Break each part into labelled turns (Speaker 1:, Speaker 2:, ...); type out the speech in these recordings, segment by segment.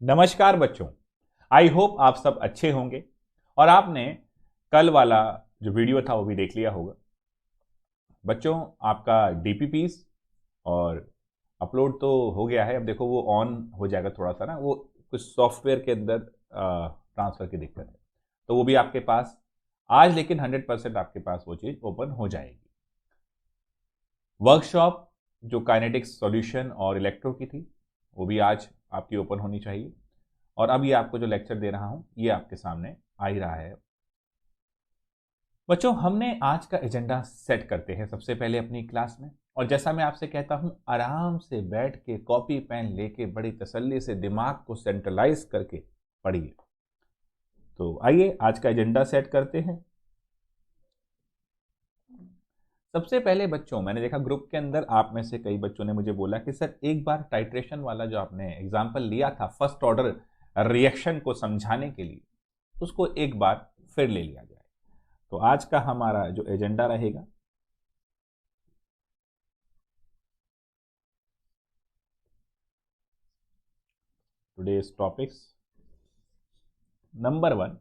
Speaker 1: नमस्कार बच्चों। I hope आप सब अच्छे होंगे और आपने कल वाला जो वीडियो था वो भी देख लिया होगा। बच्चों, आपका डीपीपीस और अपलोड तो हो गया है। अब देखो वो ऑन हो जाएगा, थोड़ा सा ना वो कुछ सॉफ्टवेयर के अंदर ट्रांसफ़र की दिक्कत है, तो वो भी आपके पास आज, लेकिन 100% आपके पास वो चीज़ ओपन हो जाएगी। वर्कशॉप जो काइनेटिक्स सॉल्यूशन और इलेक्ट्रो की थी वो भी आज आपकी ओपन होनी चाहिए। और अब ये आपको जो लेक्चर दे रहा हूं ये आपके सामने आ ही रहा है। बच्चों, हमने आज का एजेंडा सेट करते हैं सबसे पहले अपनी क्लास में, और जैसा मैं आपसे कहता हूं आराम से बैठ के कॉपी पेन लेके बड़ी तसल्ली से दिमाग को सेंट्रलाइज करके पढ़िए। तो आइए आज का एजेंडा सेट करते हैं। सबसे पहले बच्चों, मैंने देखा ग्रुप के अंदर आप में से कई बच्चों ने मुझे बोला कि सर एक बार टाइट्रेशन वाला जो आपने एग्जाम्पल लिया था फर्स्ट ऑर्डर रिएक्शन को समझाने के लिए, उसको एक बार फिर ले लिया जाए। तो आज का हमारा जो एजेंडा रहेगा, टुडेज टॉपिक्स नंबर 1,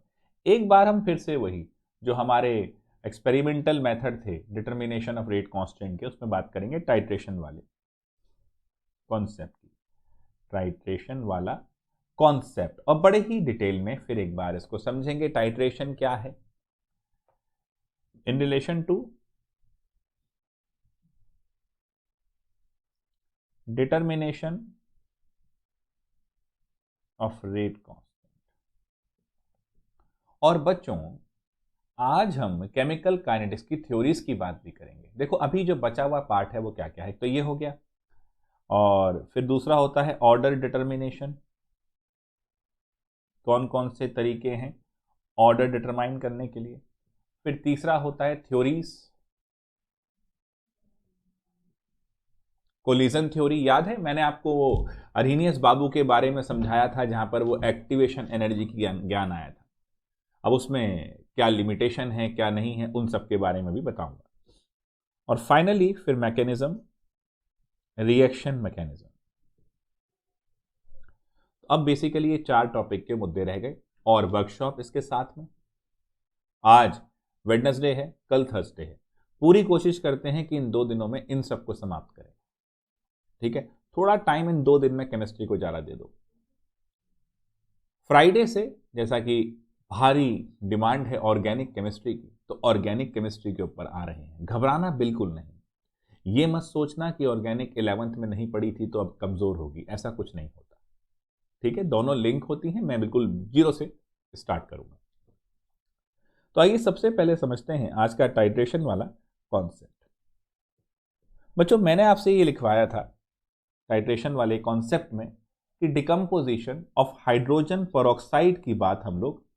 Speaker 1: एक बार हम फिर से वही जो हमारे एक्सपेरिमेंटल मेथड थे डिटर्मिनेशन ऑफ रेट कांस्टेंट के, उसमें बात करेंगे टाइट्रेशन वाले कॉन्सेप्ट की। टाइट्रेशन वाला कॉन्सेप्ट और बड़े ही डिटेल में फिर एक बार इसको समझेंगे। टाइट्रेशन क्या है in relation to determination of rate constant. और बच्चों, आज हम केमिकल काइनेटिक्स की थ्योरीज की बात भी करेंगे। देखो अभी जो बचा हुआ पार्ट है वो क्या क्या है, तो ये हो गया, और फिर दूसरा होता है ऑर्डर डिटर्मिनेशन। कौन कौन से तरीके हैं ऑर्डर डिटरमाइन करने के लिए। फिर तीसरा होता है थ्योरीज, कोलिजन थ्योरी। याद है मैंने आपको वो अरहीनियस बाबू के बारे में समझाया था, जहां पर वो एक्टिवेशन एनर्जी की ज्ञान आया था। अब उसमें क्या लिमिटेशन है क्या नहीं है, उन सब के बारे में भी बताऊंगा। और फाइनली फिर मैकेनिज्म, रिएक्शन मैकेनिज्म। अब बेसिकली ये 4 टॉपिक के मुद्दे रह गए, और वर्कशॉप इसके साथ में। आज वेडनेसडे है, कल थर्सडे है। पूरी कोशिश करते हैं कि इन 2 दिनों में इन सबको समाप्त करें। ठीक है, थोड़ा टाइम इन 2 दिन में केमिस्ट्री को ज़्यादा दे दो। फ्राइडे से जैसा कि भारी डिमांड है ऑर्गेनिक केमिस्ट्री की, तो ऑर्गेनिक केमिस्ट्री के ऊपर आ रहे हैं। घबराना बिल्कुल नहीं, ये मत सोचना कि ऑर्गेनिक 11th में नहीं पढ़ी थी तो अब कमज़ोर होगी, ऐसा कुछ नहीं होता। ठीक है, दोनों लिंक होती हैं। मैं बिल्कुल जीरो से स्टार्ट करूंगा। तो आइए सबसे पहले समझते हैं आज का टाइट्रेशन वाला कॉन्सेप्ट। बच्चों, मैंने आपसे ये लिखवाया था टाइट्रेशन वाले कॉन्सेप्ट में कि डिकम्पोजिशन ऑफ हाइड्रोजन पेरोक्साइड की बात हम लोग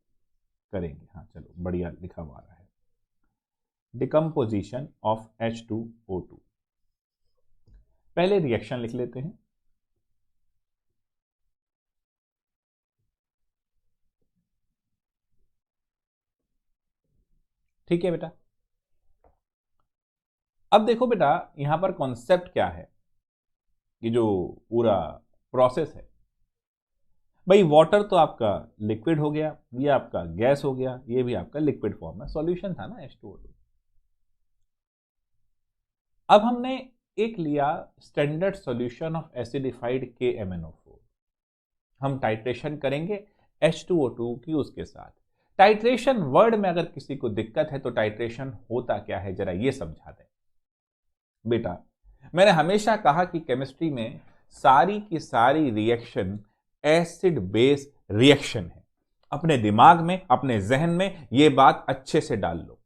Speaker 1: करेंगे। हाँ चलो, बढ़िया लिखा हुआ है, डिकम्पोजिशन ऑफ H2O2। पहले रिएक्शन लिख लेते हैं। ठीक है बेटा, अब देखो बेटा यहां पर कॉन्सेप्ट क्या है, ये जो पूरा प्रोसेस है। भाई वाटर तो आपका लिक्विड हो गया, ये आपका गैस हो गया, ये भी आपका लिक्विड फॉर्म में सॉल्यूशन था ना H2O2। अब हमने एक लिया standard solution of acidified KMnO4। हम टाइट्रेशन करेंगे H2O2 की उसके साथ। टाइट्रेशन वर्ड में अगर किसी को दिक्कत है तो टाइट्रेशन होता क्या है जरा ये समझा दें। बेटा, मैंने हमेशा कहा कि केमिस्ट्री में सारी की सारी रिएक्शन एसिड बेस रिएक्शन है। अपने दिमाग में, अपने जहन में ये बात अच्छे से डाल लो।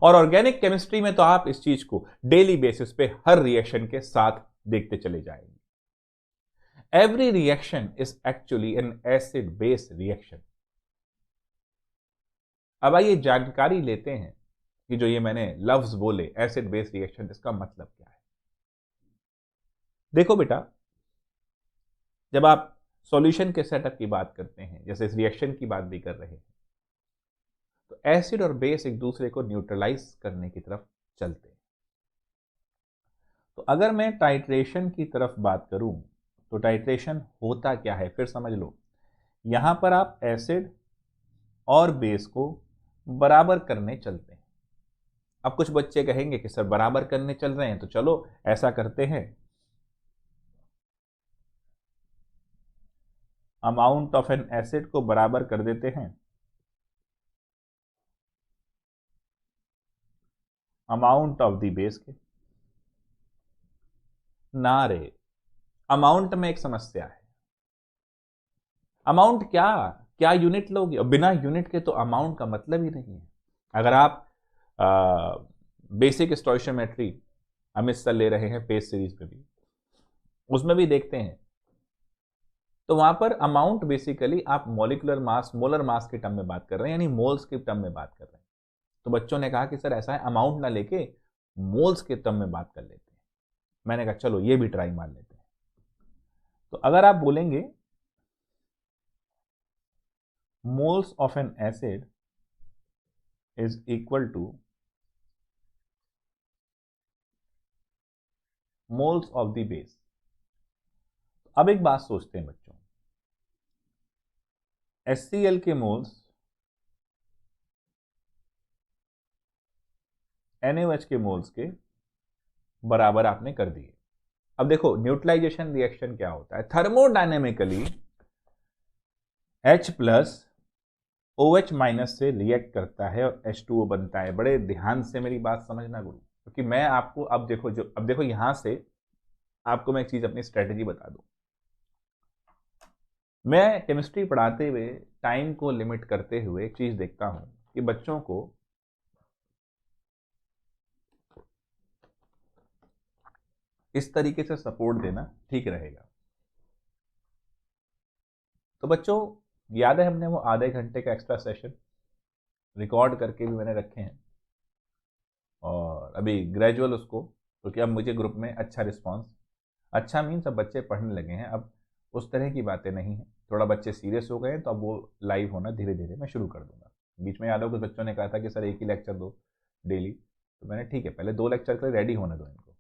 Speaker 1: और ऑर्गेनिक केमिस्ट्री में तो आप इस चीज को डेली बेसिस पे हर रिएक्शन के साथ देखते चले जाएंगे। Every reaction is actually an acid base reaction. अब आइए जानकारी लेते हैं कि जो ये मैंने लफ्ज बोले एसिड बेस रिएक्शन, इसका मतलब क्या है। देखो बेटा, जब आप सॉल्यूशन के सेटअप की बात करते हैं, जैसे इस रिएक्शन की बात भी कर रहे हैं, तो एसिड और बेस एक दूसरे को न्यूट्रलाइज करने की तरफ चलते हैं। तो अगर मैं टाइट्रेशन की तरफ बात करूं तो टाइट्रेशन होता क्या है फिर समझ लो। यहां पर आप एसिड और बेस को बराबर करने चलते हैं। अब कुछ बच्चे कहेंगे कि सर बराबर करने चल रहे हैं, तो चलो ऐसा करते हैं, अमाउंट ऑफ एन एसिड को बराबर कर देते हैं अमाउंट ऑफ द बेस के। ना रे, अमाउंट में एक समस्या है। अमाउंट क्या क्या यूनिट लोगे, और बिना यूनिट के तो अमाउंट का मतलब ही नहीं है। अगर आप बेसिक स्टोइशियोमेट्री अमित सर ले रहे हैं पेज सीरीज में भी, उसमें भी देखते हैं, तो वहां पर अमाउंट बेसिकली आप मॉलिक्यूलर मास मोलर मास के टर्म में बात कर रहे हैं, यानी मोल्स के टर्म में बात कर रहे हैं। तो बच्चों ने कहा कि सर ऐसा है, अमाउंट ना लेके मोल्स के टर्म में बात कर लेते हैं। मैंने कहा चलो ये भी ट्राई मार लेते हैं। तो अगर आप बोलेंगे moles of N acid is equal two moles of the base. अब एक बात सोचते हैं बच्चों, HCl के मोल्स NaOH के मोल्स के बराबर आपने कर दिए। अब देखो न्यूट्रलाइजेशन रिएक्शन क्या होता है, thermodynamically H plus OH minus से रिएक्ट करता है और H2O बनता है। बड़े ध्यान से मेरी बात समझना गुरु, क्योंकि मैं आपको अब देखो यहां से आपको मैं एक चीज अपनी स्ट्रेटेजी बता दूं। मैं केमिस्ट्री पढ़ाते हुए टाइम को लिमिट करते हुए एक चीज देखता हूं कि बच्चों को इस तरीके से सपोर्ट देना ठीक रहेगा। तो बच्चों याद है हमने वो आधे घंटे का एक्स्ट्रा सेशन रिकॉर्ड करके भी मैंने रखे हैं, और अभी ग्रेजुअल उसको, क्योंकि अब मुझे ग्रुप में अच्छा रिस्पांस, अच्छा मीन्स अब बच्चे पढ़ने लगे हैं, अब उस तरह की बातें नहीं है, थोड़ा बच्चे सीरियस हो गए हैं, तो अब वो लाइव होना धीरे धीरे मैं शुरू कर दूंगा। बीच में याद हो कुछ बच्चों ने कहा था कि सर एक ही लेक्चर दो डेली, तो मैंने ठीक है पहले 2 लेक्चर के लिए रेडी होने दो इनको,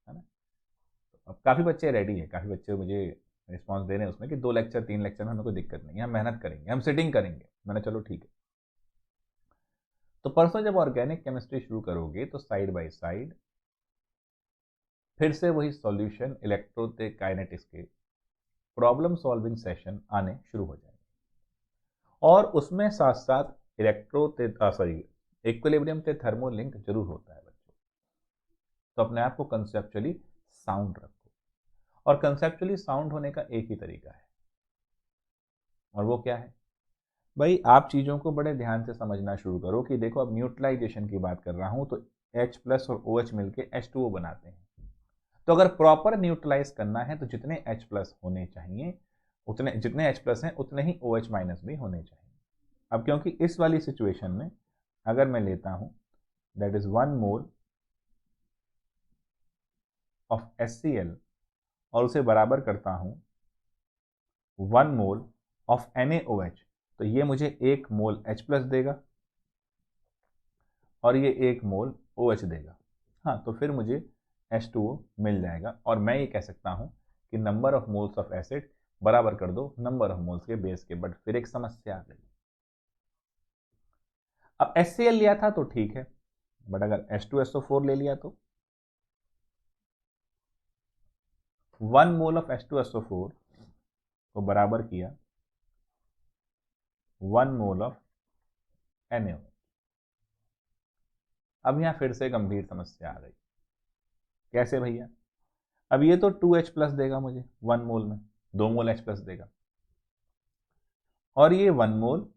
Speaker 1: है ना। तो अब काफ़ी बच्चे रेडी हैं, काफ़ी बच्चे मुझे रिस्पॉन्स दे रहे हैं उसमें कि 2 लेक्चर 3 लेक्चर में हमें कोई दिक्कत नहीं है, हम मेहनत करेंगे, हम सिटिंग करेंगे। मैंने चलो ठीक है। तो परसों जब ऑर्गेनिक केमिस्ट्री शुरू करोगे तो साइड बाय साइड फिर से वही सॉल्यूशन इलेक्ट्रोकाइनेटिक्स के प्रॉब्लम सॉल्विंग सेशन आने शुरू हो जाएंगे, और उसमें साथ साथ इक्विलिब्रियम से थर्मोलिंक जरूर होता है बच्चों। तो अपने आप को कंसेप्चुअली साउंड रखो, और कंसेप्चुअली साउंड होने का एक ही तरीका है, और वो क्या है भाई, आप चीज़ों को बड़े ध्यान से समझना शुरू करो कि देखो अब न्यूट्रलाइजेशन की बात कर रहा हूं, तो H प्लस और OH मिलके H2O बनाते हैं। तो अगर प्रॉपर न्यूट्रलाइज करना है तो जितने H प्लस होने चाहिए उतने, जितने H प्लस हैं उतने ही OH माइनस भी होने चाहिए। अब क्योंकि इस वाली सिचुएशन में अगर मैं लेता हूं that is 1 mole of HCl और उसे बराबर करता हूं 1 मोल ऑफ NaOH, तो ये मुझे 1 मोल H प्लस देगा और ये 1 मोल OH देगा। हाँ, तो फिर मुझे H2O मिल जाएगा, और मैं ये कह सकता हूं कि number of moles of acid बराबर कर दो नंबर ऑफ मोल्स के बेस के। बट फिर एक समस्या आ गई, अब HCl लिया था तो ठीक है, बट अगर H2SO4 ले लिया तो 1 मोल ऑफ H2SO4 को बराबर किया 1 मोल ऑफ NaOH। अब यहां फिर से गंभीर समस्या आ गई, कैसे भैया, अब ये तो 2H प्लस देगा मुझे 1 मोल में, 2 मोल H प्लस देगा, और ये 1 मोल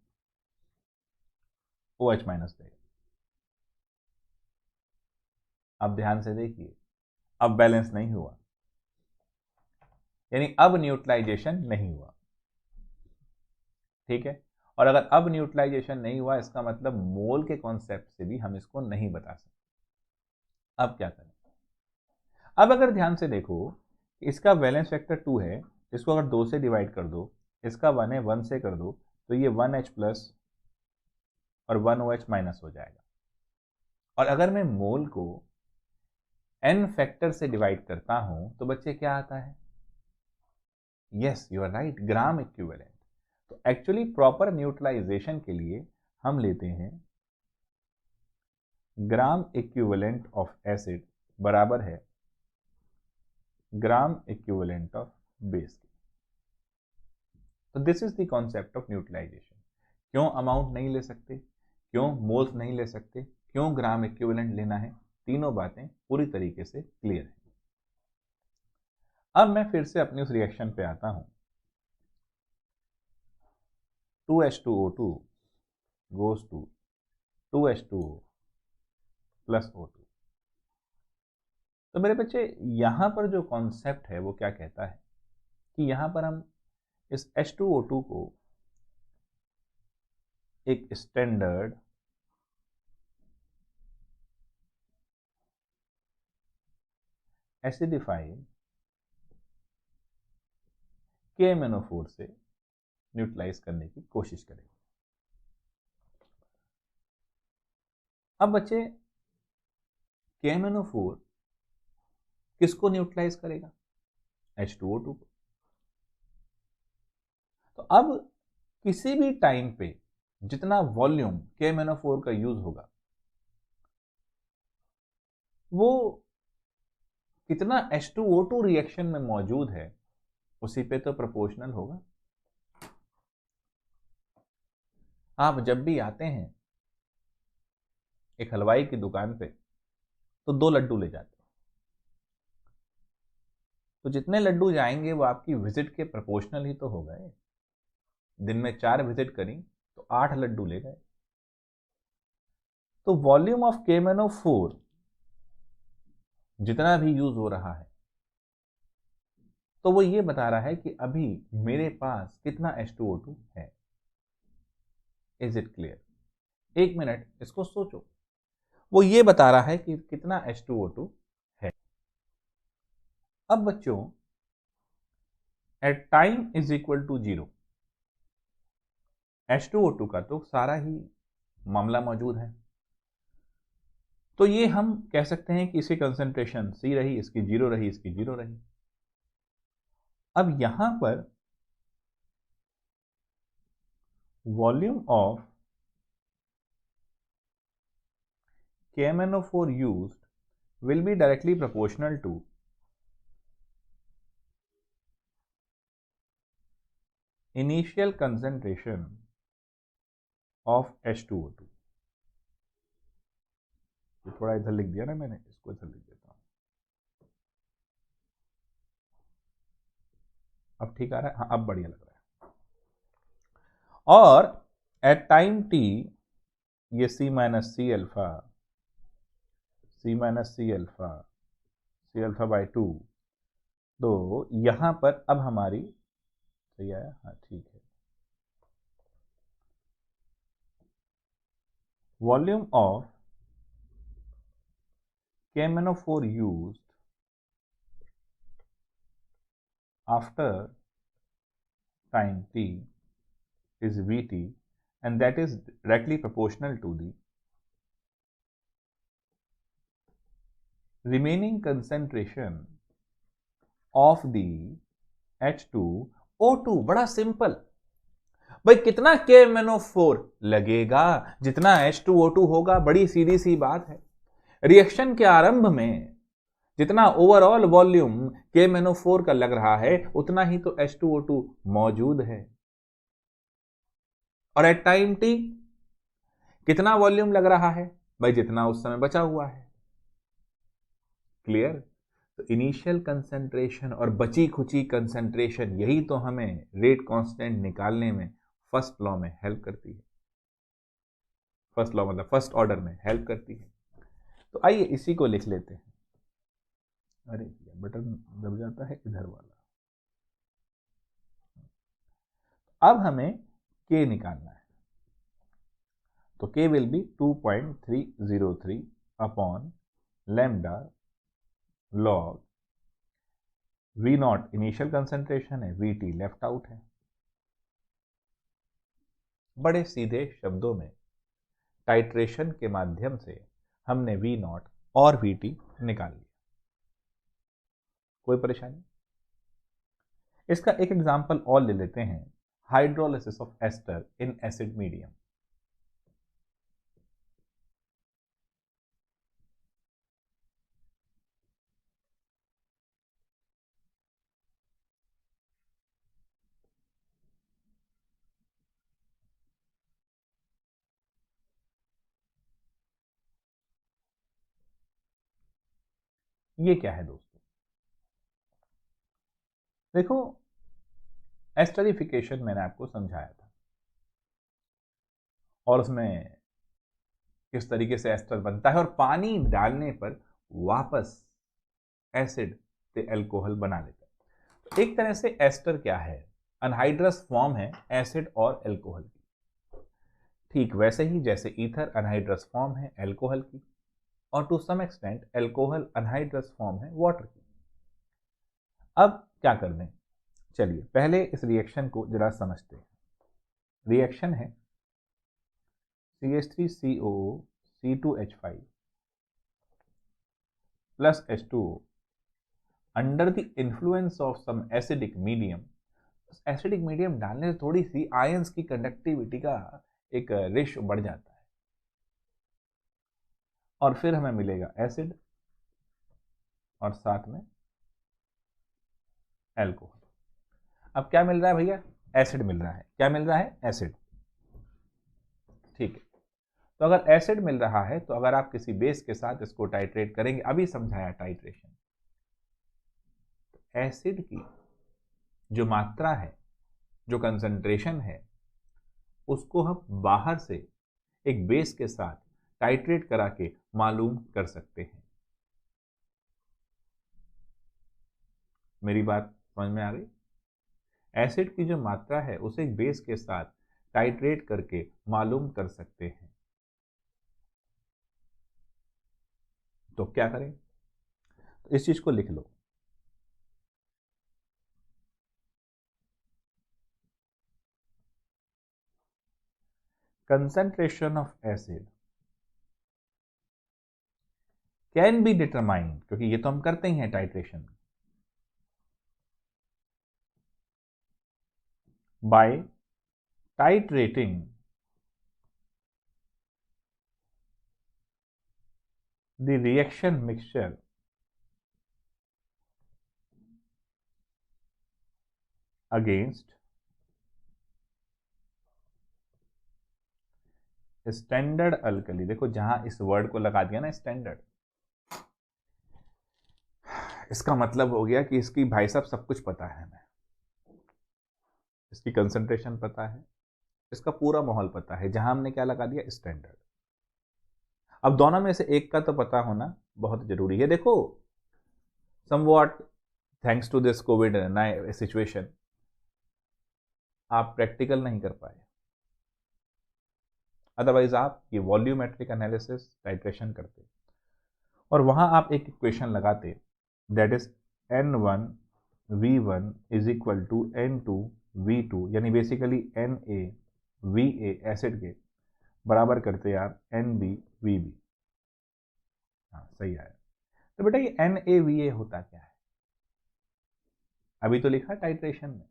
Speaker 1: OH माइनस देगा। अब ध्यान से देखिए, अब बैलेंस नहीं हुआ, यानी अब न्यूट्रलाइजेशन नहीं हुआ, ठीक है। और अगर अब न्यूट्रलाइजेशन नहीं हुआ इसका मतलब मोल के कॉन्सेप्ट से भी हम इसको नहीं बता सकते। अब क्या करें, अब अगर ध्यान से देखो, इसका वैलेंस फैक्टर 2 है, इसको अगर 2 से डिवाइड कर दो, इसका 1 है 1 से कर दो, तो ये 1H प्लस और 1OH माइनस हो जाएगा। और अगर मैं मोल को n फैक्टर से डिवाइड करता हूं तो बच्चे क्या आता है, yes you are right, gram equivalent. तो एक्चुअली प्रॉपर न्यूट्रलाइजेशन के लिए हम लेते हैं ग्राम इक्विवेलेंट ऑफ एसिड बराबर है ग्राम इक्विवेलेंट ऑफ बेस के। तो this is the concept of neutralization. क्यों अमाउंट नहीं ले सकते, क्यों मोल्स नहीं ले सकते, क्यों ग्राम इक्विवेलेंट लेना है, तीनों बातें पूरी तरीके से क्लियर है। अब मैं फिर से अपनी उस रिएक्शन पे आता हूं। 2H2O2 goes to 2H2O plus O2। तो मेरे बच्चे यहां पर जो कॉन्सेप्ट है वो क्या कहता है कि यहां पर हम इस H2O2 को एक स्टैंडर्ड एसिडिफाइड KMnO4 से न्यूट्रलाइज करने की कोशिश करेंगे। अब बच्चे KMnO4 किसको न्यूट्रलाइज करेगा, H2O2 को। तो अब किसी भी टाइम पे जितना वॉल्यूम KMnO4 का यूज होगा वो कितना H2O2 रिएक्शन में मौजूद है उसी पे तो प्रोपोर्शनल होगा। आप जब भी आते हैं एक हलवाई की दुकान पे तो 2 लड्डू ले जाते हैं, तो जितने लड्डू जाएंगे वो आपकी विजिट के प्रोपोर्शनल ही तो हो गए। दिन में 4 विजिट करी तो 8 लड्डू ले गए। तो वॉल्यूम ऑफ KMnO4 जितना भी यूज हो रहा है तो वो ये बता रहा है कि अभी मेरे पास कितना H2O2 है। Is it clear? 1 मिनट इसको सोचो। वो ये बता रहा है कि कितना H2O2 है। अब बच्चों at time is equal to 0 H2O2 का तो सारा ही मामला मौजूद है। तो ये हम कह सकते हैं कि इसकी कंसंट्रेशन C रही, इसकी 0 रही, इसकी 0 रही। अब यहां पर volume of KMnO4 used will be directly proportional to initial concentration of H2O2। ये थोड़ा इधर लिख दिया ना मैंने, इसको इधर लिख देता हूं। अब ठीक आ रहा है? हाँ अब बढ़िया लग रहा है। और एट टाइम t ये C minus C alpha C alpha by 2। तो यहां पर अब हमारी सही आया, हाँ ठीक है। Volume of KMnO4 used after time t is Vt and that is directly proportional to the remaining concentration of the H2O2। बड़ा सिंपल भाई, कितना KMnO4 लगेगा जितना H2O2 होगा, बड़ी सीधी सी बात है। रिएक्शन के आरंभ में जितना ओवरऑल वॉल्यूम KMnO4 का लग रहा है उतना ही तो H2O2 मौजूद है। और एट टाइम t कितना वॉल्यूम लग रहा है भाई, जितना उस समय बचा हुआ है। क्लियर? तो इनिशियल कंसंट्रेशन और बची खुची कंसंट्रेशन यही तो हमें रेट कांस्टेंट निकालने में फर्स्ट लॉ में हेल्प करती है। फर्स्ट लॉ मतलब फर्स्ट ऑर्डर में हेल्प करती है। तो आइए इसी को लिख लेते हैं। अरे बटन दब जाता है इधर वाला। अब हमें K निकालना है। तो K will be 2.303 upon lambda log V not initial concentration है, VT लेफ्ट आउट है। बड़े सीधे शब्दों में टाइट्रेशन के माध्यम से हमने V नॉट और VT निकाल लिया। कोई परेशानी? इसका एक एग्जांपल और ले लेते हैं, hydrolysis of ester in acid medium. ये क्या है दोस्तों? देखो, एस्टरिफिकेशन मैंने आपको समझाया था, और उसमें किस तरीके से एस्टर बनता है और पानी डालने पर वापस एसिड से अल्कोहल बना लेता है। तो एक तरह से एस्टर क्या है? अनहाइड्रस फॉर्म है एसिड और अल्कोहल की। ठीक वैसे ही जैसे ईथर अनहाइड्रस फॉर्म है अल्कोहल की, और to some extent alcohol anhydrous form है वाटर की। अब क्या कर दें? चलिए पहले इस रिएक्शन को जरा समझते हैं। रिएक्शन है CH3COO C2H5 plus H2O under the influence of some acidic medium. Acidic medium डालने से थोड़ी सी आयंस की कंडक्टिविटी का एक रेशो बढ़ जाता है, और फिर हमें मिलेगा एसिड और साथ में एल्कोहल। अब क्या मिल रहा है भैया? एसिड मिल रहा है। क्या मिल रहा है? एसिड। ठीक है, तो अगर एसिड मिल रहा है तो अगर आप किसी बेस के साथ इसको टाइट्रेट करेंगे, अभी समझाया टाइट्रेशन, एसिड की जो मात्रा है, जो कंसंट्रेशन है, उसको हम बाहर से एक बेस के साथ टाइट्रेट करा के मालूम कर सकते हैं। मेरी बात समझ में आ गई? एसिड की जो मात्रा है उसे एक बेस के साथ टाइट्रेट करके मालूम कर सकते हैं। तो क्या करें? तो इस चीज को लिख लो। Concentration of acid can be determined, क्योंकि ये तो हम करते ही हैं titration, by titrating the reaction mixture against standard alkali. देखो जहां इस वर्ड को लगा दिया ना स्टैंडर्ड, इसका मतलब हो गया कि इसकी भाई साहब सब कुछ पता है हमें, इसकी कंसंट्रेशन पता है, इसका पूरा माहौल पता है। जहां हमने क्या लगा दिया? स्टैंडर्ड। अब दोनों में से एक का तो पता होना बहुत जरूरी है। देखो somewhat thanks to this covid situation आप प्रैक्टिकल नहीं कर पाए, अदरवाइज आप ये वॉल्यूमेट्रिक एनालिसिस टाइट्रेशन करते और वहां आप एक इक्वेशन लगाते, that is N1V1 is equal to N2V2, यानी बेसिकली NaVa एसिड के बराबर करते आप NbVb। हाँ सही आया। तो बेटा ये NaVa होता क्या है? अभी तो लिखा टाइट्रेशन में,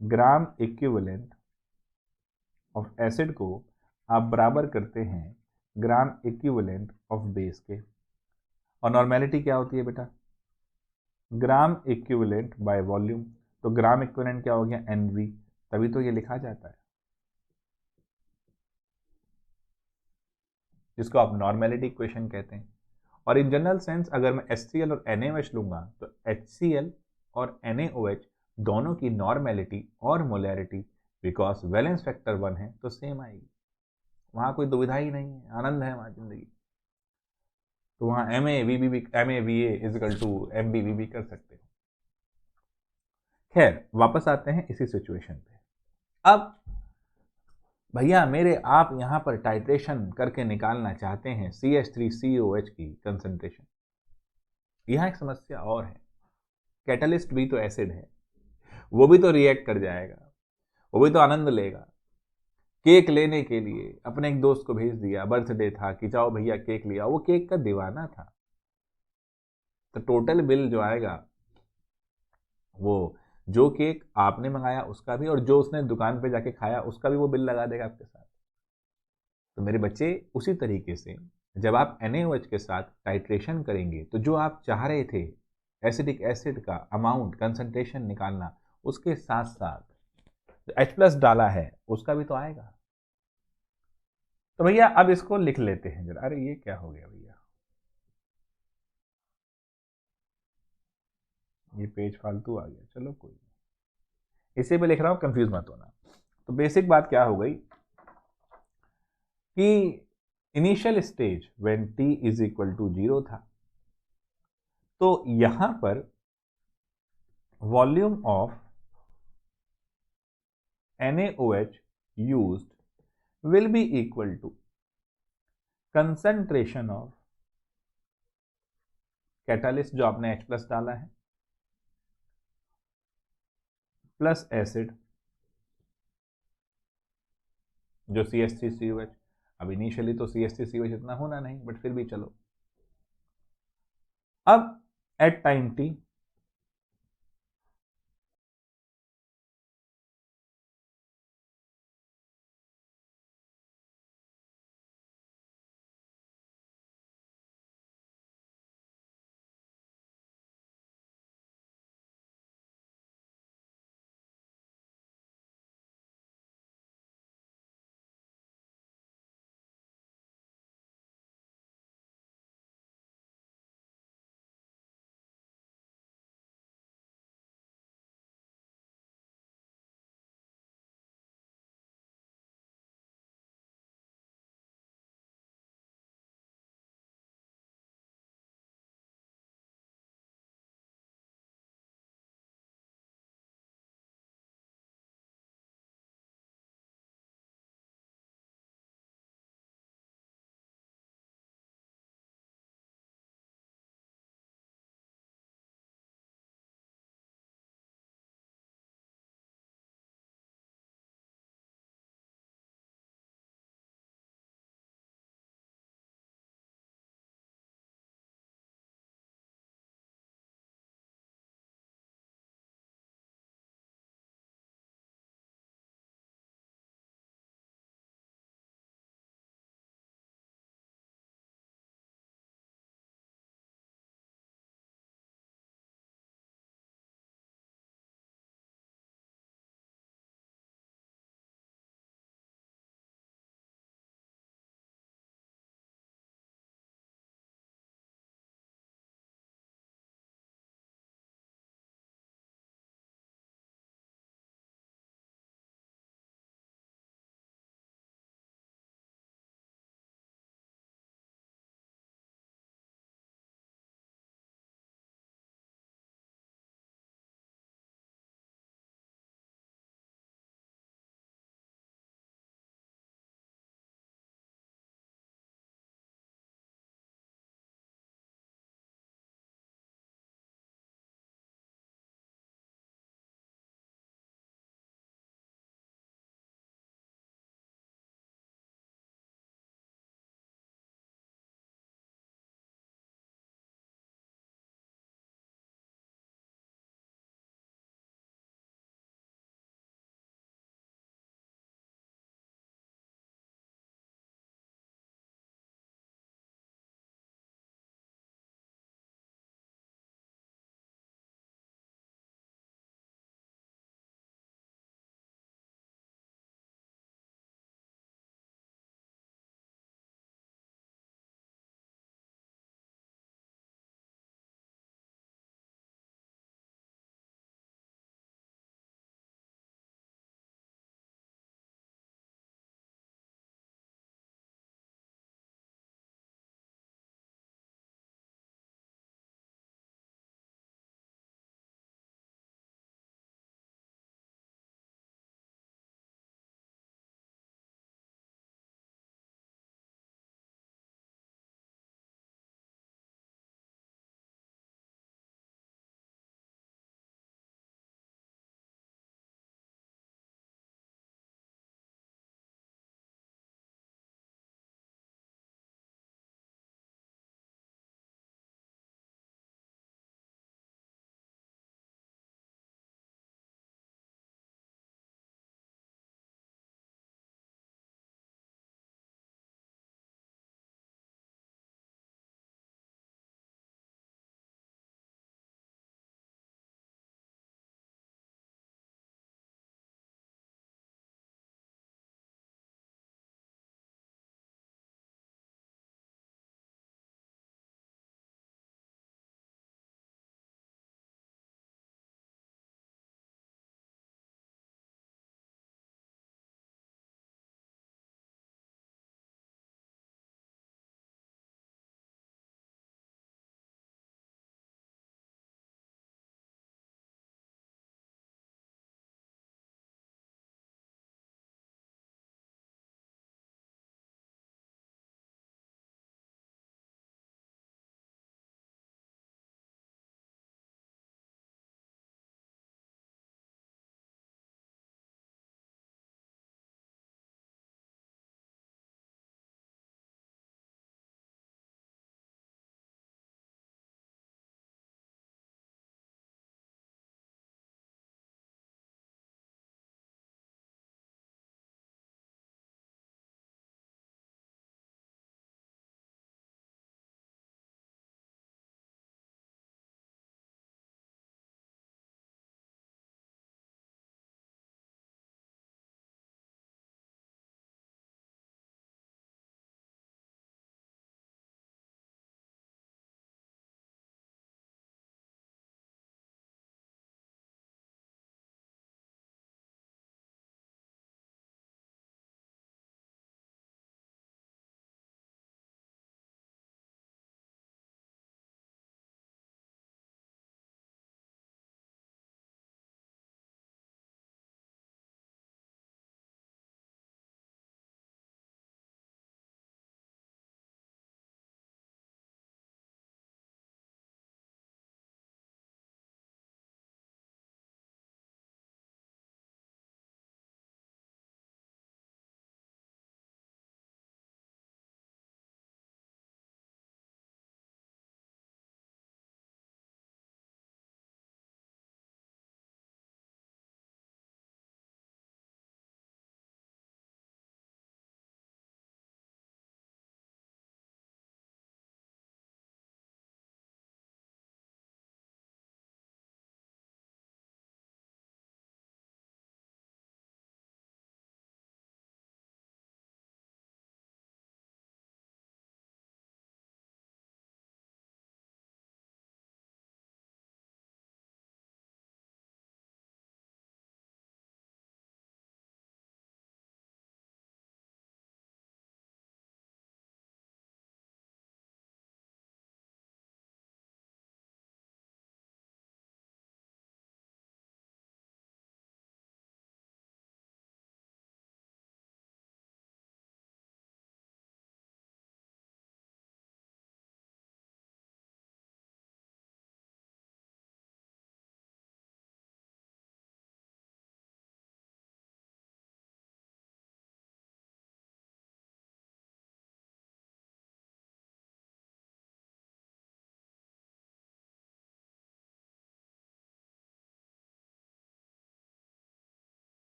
Speaker 1: ग्राम इक्विवेलेंट ऑफ एसिड को आप बराबर करते हैं ग्राम इक्विवेलेंट ऑफ बेस के, और नॉर्मेलिटी क्या होती है बेटा? Gram equivalent by volume. तो ग्राम इक्विवेलेंट क्या हो गया? NV, तभी तो ये लिखा जाता है, जिसको आप नॉर्मेलिटी इक्वेशन कहते हैं। और इन जनरल सेंस अगर मैं HCl और NaOH लूंगा तो HCl और NaOH दोनों की नॉर्मेलिटी और मोलैरिटी, बिकॉज वैलेंस फैक्टर 1 है तो सेम आएगी, वहां कोई दुविधा ही नहीं है, आनंद है वहां जिंदगी। तो वहां MaVa इजिकल टू MbVb कर सकते हो। खैर वापस आते हैं इसी सिचुएशन पे। अब भैया मेरे आप यहां पर टाइट्रेशन करके निकालना चाहते हैं CH3COH की कंसंट्रेशन। यहां एक समस्या और है, कैटलिस्ट भी तो एसिड है, वो भी तो रिएक्ट कर जाएगा, वो भी तो आनंद लेगा। केक लेने के लिए अपने एक दोस्त को भेज दिया, बर्थडे था कि जाओ भैया केक लिया, वो केक का दीवाना था, तो टोटल बिल जो आएगा वो जो केक आपने मंगाया उसका भी, और जो उसने दुकान पे जाके खाया उसका भी वो बिल लगा देगा आपके साथ। तो मेरे बच्चे, उसी तरीके से जब आप NaOH के साथ टाइट्रेशन करेंगे तो जो आप चाह रहे थे एसिडिक एसिड का अमाउंट कंसंट्रेशन निकालना, उसके साथ साथ H+ डाला है उसका भी तो आएगा। तो भैया अब इसको लिख लेते हैं जरा। अरे ये क्या हो गया भैया, ये पेज फालतू आ गया, चलो कोई नहीं, इसे भी लिख रहा हूं, कंफ्यूज मत होना। तो बेसिक बात क्या हो गई कि initial stage when t is equal to 0 था, तो यहां पर volume of NaOH used will be equal to concentration of catalyst जो आपने H+ डाला है प्लस एसिड जो CH3COH। अब इनिशियली तो CH3COH इतना होना नहीं, बट फिर भी चलो। अब एट टाइम t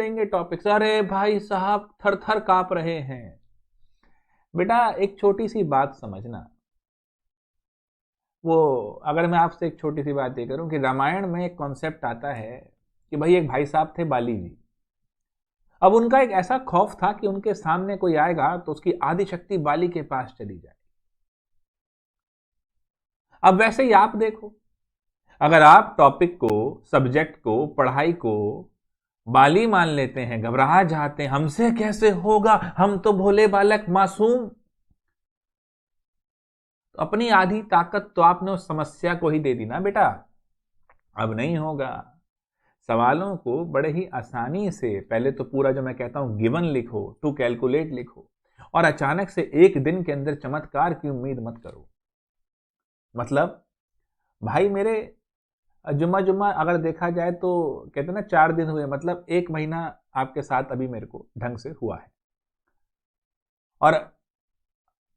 Speaker 1: देंगे टॉपिक्स, अरे भाई साहब थर थर कांप रहे हैं। बेटा एक छोटी सी बात समझना, वो अगर मैं आपसे एक छोटी सी बात ये करूं कि रामायण में एक कॉन्सेप्ट आता है कि भाई एक भाई साहब थे बाली जी। अब उनका एक ऐसा खौफ था कि उनके सामने कोई आएगा तो उसकी आदि शक्ति बाली के पास चली जाए। अब वैसे ही आप देखो, अगर आप टॉपिक को, सब्जेक्ट को, पढ़ाई को बाली मान लेते हैं, घबरा जाते हैं, हमसे कैसे होगा, हम तो भोले बालक मासूम, तो अपनी आधी ताकत तो आपने उस समस्या को ही दे दी ना बेटा। अब नहीं होगा। सवालों को बड़े ही आसानी से पहले तो पूरा जो मैं कहता हूं गिवन लिखो, टू कैलकुलेट लिखो, और अचानक से एक दिन के अंदर चमत्कार की उम्मीद मत करो। मतलब भाई मेरे जुम्मा जुम्मा अगर देखा जाए तो कहते हैं ना 4 दिन हुए, मतलब 1 महीना आपके साथ अभी मेरे को ढंग से हुआ है। और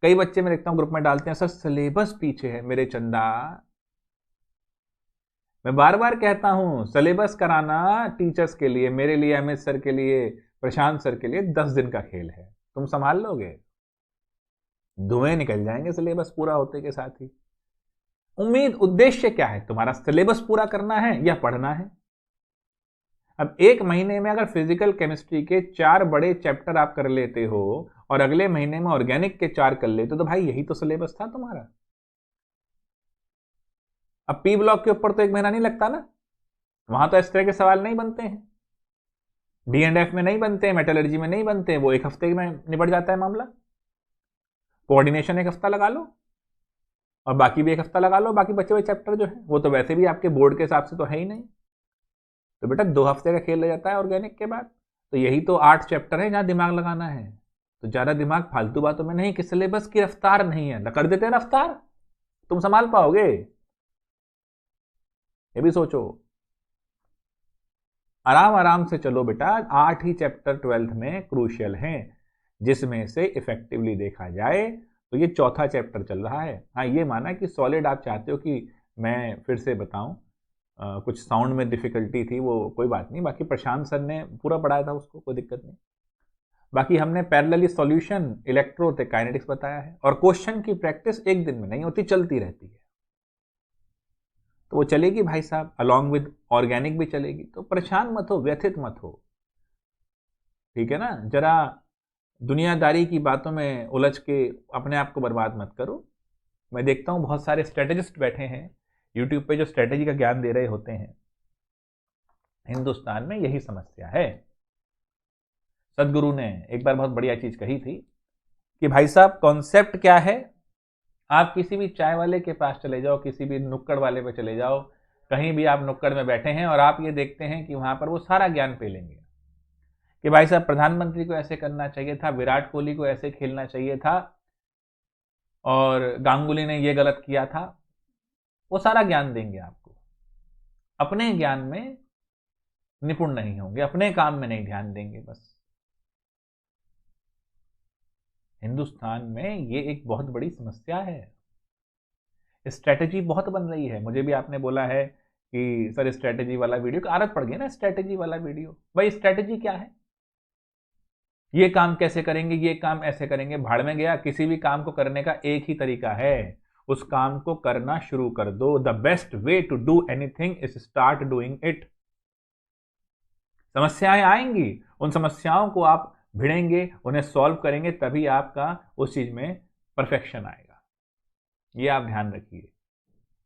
Speaker 1: कई बच्चे मैं देखता हूं ग्रुप में डालते हैं सर सिलेबस पीछे है। मेरे चंदा, मैं बार बार कहता हूं सिलेबस कराना टीचर्स के लिए, मेरे लिए, अमित सर के लिए, प्रशांत सर के लिए 10 दिन का खेल है। तुम संभाल लोगे? धुएं निकल जाएंगे सिलेबस पूरा होते के साथ ही। उम्मीद, उद्देश्य क्या है तुम्हारा? सिलेबस पूरा करना है या पढ़ना है? अब 1 महीने में अगर फिजिकल केमिस्ट्री के 4 बड़े चैप्टर आप कर लेते हो और अगले महीने में ऑर्गेनिक के 4 कर लेते हो, तो भाई यही तो सिलेबस था तुम्हारा। अब पी ब्लॉक के ऊपर तो 1 महीना नहीं लगता ना, वहां तो इस तरह के सवाल नहीं बनते हैं। डी एंड एफ में नहीं बनते, मेटलर्जी में नहीं बनते, वो 1 हफ्ते में निपट जाता है मामला। कोऑर्डिनेशन 1 हफ्ता लगा लो और बाकी भी 1 हफ्ता लगा लो, बाकी बचे हुए चैप्टर जो है वो तो वैसे भी आपके बोर्ड के हिसाब से तो है ही नहीं। तो बेटा 2 हफ्ते का खेल रह जाता है ऑर्गेनिक के बाद। तो यही तो 8 चैप्टर है जहां दिमाग लगाना है। तो ज्यादा दिमाग फालतू बातों में नहीं कि सिलेबस की रफ्तार नहीं है, कर देते हैं रफ्तार, तुम संभाल पाओगे? ये भी सोचो। आराम आराम से चलो बेटा, 8 ही चैप्टर 12th में क्रूशियल हैं, जिसमें से इफेक्टिवली देखा जाए तो ये चौथा चैप्टर चल रहा है। हाँ ये माना कि सॉलिड आप चाहते हो कि मैं फिर से बताऊं, कुछ साउंड में डिफिकल्टी थी, वो कोई बात नहीं, बाकी प्रशांत सर ने पूरा पढ़ाया था उसको, कोई दिक्कत नहीं। बाकी हमने पैरेलली सॉल्यूशन इलेक्ट्रोकाइनेटिक्स बताया है, और क्वेश्चन की प्रैक्टिस एक दिन में नहीं होती, चलती रहती है। तो वो चलेगी भाई साहब, अलॉन्ग विद ऑर्गेनिक भी चलेगी, तो परेशान मत हो, व्यथित मत हो, ठीक है ना। जरा दुनियादारी की बातों में उलझ के अपने आप को बर्बाद मत करो। मैं देखता हूं बहुत सारे स्ट्रेटेजिस्ट बैठे हैं यूट्यूब पे जो स्ट्रेटेजी का ज्ञान दे रहे होते हैं। हिंदुस्तान में यही समस्या है। सदगुरु ने एक बार बहुत बढ़िया चीज कही थी कि भाई साहब कॉन्सेप्ट क्या है, आप किसी भी चाय वाले के पास चले जाओ, किसी भी नुक्कड़ वाले पे चले जाओ, कहीं भी आप नुक्कड़ में बैठे हैं और आप ये देखते हैं कि वहां पर वो सारा ज्ञान पे लेंगे कि भाई साहब प्रधानमंत्री को ऐसे करना चाहिए था, विराट कोहली को ऐसे खेलना चाहिए था, और गांगुली ने ये गलत किया था। वो सारा ज्ञान देंगे आपको, अपने ज्ञान में निपुण नहीं होंगे, अपने काम में नहीं ध्यान देंगे। बस हिंदुस्तान में ये एक बहुत बड़ी समस्या है। स्ट्रेटेजी बहुत बन रही है, मुझे भी आपने बोला है कि सर स्ट्रेटेजी वाला वीडियो, की आदत पड़ गई ना स्ट्रेटेजी वाला वीडियो। भाई स्ट्रेटेजी क्या है? ये काम कैसे करेंगे, ये काम ऐसे करेंगे, भाड़ में गया। किसी भी काम को करने का एक ही तरीका है, उस काम को करना शुरू कर दो। The best way to do anything is start doing it. समस्याएं आएंगी, उन समस्याओं को आप भिड़ेंगे, उन्हें सॉल्व करेंगे, तभी आपका उस चीज में परफेक्शन आएगा। ये आप ध्यान रखिए।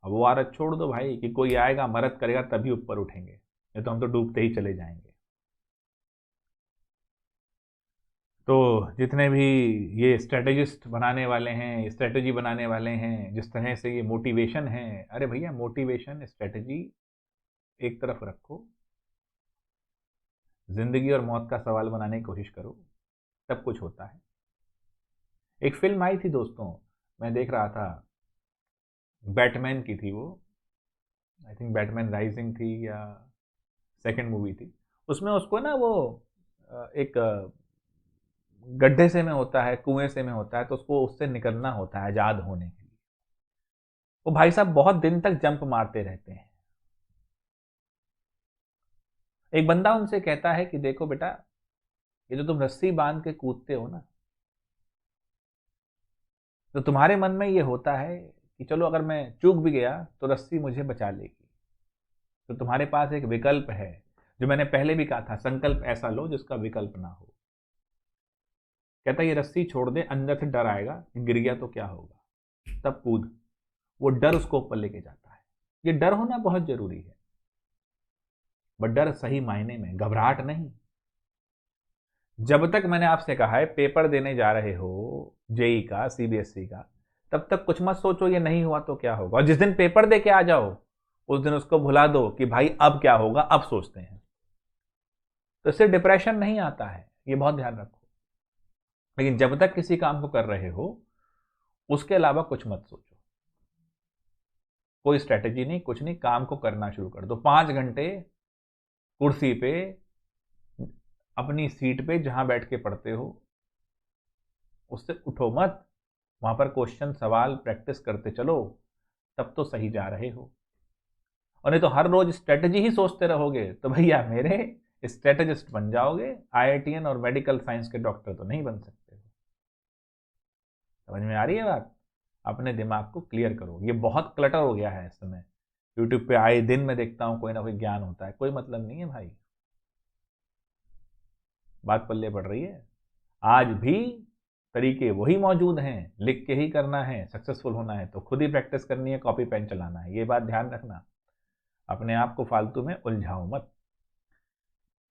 Speaker 1: अब वो आदत छोड़ दो भाई कि कोई आएगा मदद करेगा तभी ऊपर उठेंगे, नहीं तो हम तो डूबते ही चले जाएंगे। तो जितने भी ये स्ट्रेटेजिस्ट बनाने वाले हैं, स्ट्रेटेजी बनाने वाले हैं, जिस तरह से ये मोटिवेशन है, अरे भैया मोटिवेशन स्ट्रेटेजी एक तरफ रखो, जिंदगी और मौत का सवाल बनाने की कोशिश करो, तब कुछ होता है। एक फिल्म आई थी दोस्तों, मैं देख रहा था, बैटमैन की थी वो, आई थिंक बैटमैन राइजिंग थी या सेकंड मूवी थी। उसमें उसको ना वो एक गड्ढे से में होता है, कुएं से में होता है, तो उसको उससे निकलना होता है आजाद होने के लिए। वो भाई साहब बहुत दिन तक जंप मारते रहते हैं, एक बंदा उनसे कहता है कि देखो बेटा, ये जो तुम रस्सी बांध के कूदते हो ना, तो तुम्हारे मन में ये होता है कि चलो अगर मैं चूक भी गया तो रस्सी मुझे बचा लेगी। तो तुम्हारे पास एक विकल्प है, जो मैंने पहले भी कहा था, संकल्प ऐसा लो जिसका विकल्प ना हो। कहता है ये रस्सी छोड़ दे, अंदर से डर आएगा कि गिर गया तो क्या होगा, तब कूद। वो डर उसको ऊपर लेके जाता है। ये डर होना बहुत जरूरी है, बट डर सही मायने में, घबराहट नहीं। जब तक मैंने आपसे कहा है पेपर देने जा रहे हो जेई का, सीबीएसई का, तब तक कुछ मत सोचो ये नहीं हुआ तो क्या होगा। और जिस दिन पेपर दे के आ जाओ उस दिन उसको भुला दो कि भाई अब क्या होगा, अब सोचते हैं। तो इससे डिप्रेशन नहीं आता है, ये बहुत ध्यान रखो। लेकिन जब तक किसी काम को कर रहे हो उसके अलावा कुछ मत सोचो, कोई स्ट्रेटेजी नहीं, कुछ नहीं, काम को करना शुरू कर दो। 5 घंटे कुर्सी पे, अपनी सीट पे जहां बैठ के पढ़ते हो उससे उठो मत, वहां पर क्वेश्चन सवाल प्रैक्टिस करते चलो, तब तो सही जा रहे हो। और नहीं तो हर रोज स्ट्रेटेजी ही सोचते रहोगे तो भैया मेरे स्ट्रेटेजिस्ट बन जाओगे, आईआईटीएन और मेडिकल साइंस के डॉक्टर तो नहीं बन सकते। समझ में आ रही है बात? अपने दिमाग को क्लियर करो। ये बहुत क्लटर हो गया है इस समय। यूट्यूब पे आए दिन मैं देखता हूं कोई ना कोई ज्ञान होता है, कोई मतलब नहीं है भाई। बात पल्ले पड़ रही है? आज भी तरीके वही मौजूद हैं, लिख के ही करना है, सक्सेसफुल होना है तो खुद ही प्रैक्टिस करनी है, कॉपी पेन चलाना है। ये बात ध्यान रखना, अपने आप को फालतू में उलझाओ मत।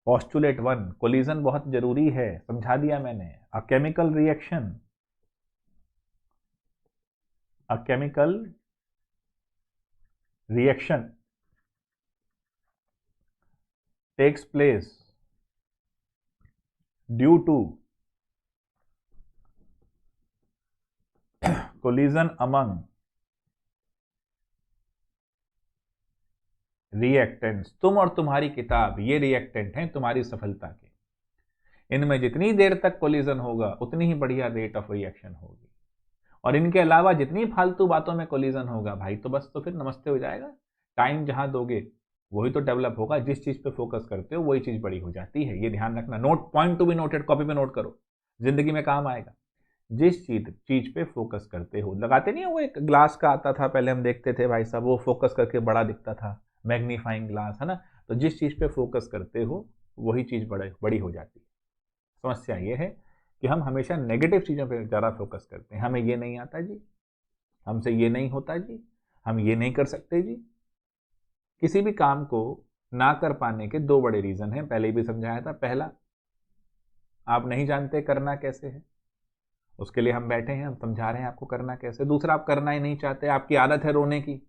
Speaker 1: पोस्टुलेट 1, कोलिजन बहुत जरूरी है, समझा दिया मैंने। A chemical reaction, a chemical reaction takes place due to collision among reactants. तुम और तुम्हारी किताब ये रिएक्टेंट हैं तुम्हारी सफलता के। इनमें जितनी देर तक कोलिजन होगा उतनी ही बढ़िया रेट ऑफ रिएक्शन होगी। और इनके अलावा जितनी फालतू बातों में कोलिजन होगा भाई, तो बस तो फिर नमस्ते हो जाएगा। टाइम जहां दोगे वही तो डेवलप होगा। जिस चीज पे फोकस करते हो वही चीज बड़ी हो जाती है, ये ध्यान रखना। Note, point to be noted, copy पे नोट करो, जिंदगी में काम आएगा। जिस चीज पे फोकस करते हो, लगाते नहीं है वो एक ग्लास का आता था पहले, हम देखते थे भाई साहब, वो फोकस करके बड़ा दिखता था, मैग्नीफाइंग ग्लास, है ना। तो जिस चीज पे फोकस करते हो वही चीज बड़ी हो जाती है। समस्या ये है कि हम हमेशा नेगेटिव चीजों पे ज़्यादा फोकस करते हैं। हमें ये नहीं आता जी, हमसे ये नहीं होता जी, हम ये नहीं कर सकते जी। किसी भी काम को ना कर पाने के 2 बड़े रीजन हैं, पहले भी समझाया था। पहला, आप नहीं जानते करना कैसे है, उसके लिए हम बैठे हैं, हम समझा रहे हैं आपको करना कैसे। दूसरा, आप करना ही नहीं चाहते, आपकी आदत है रोने की।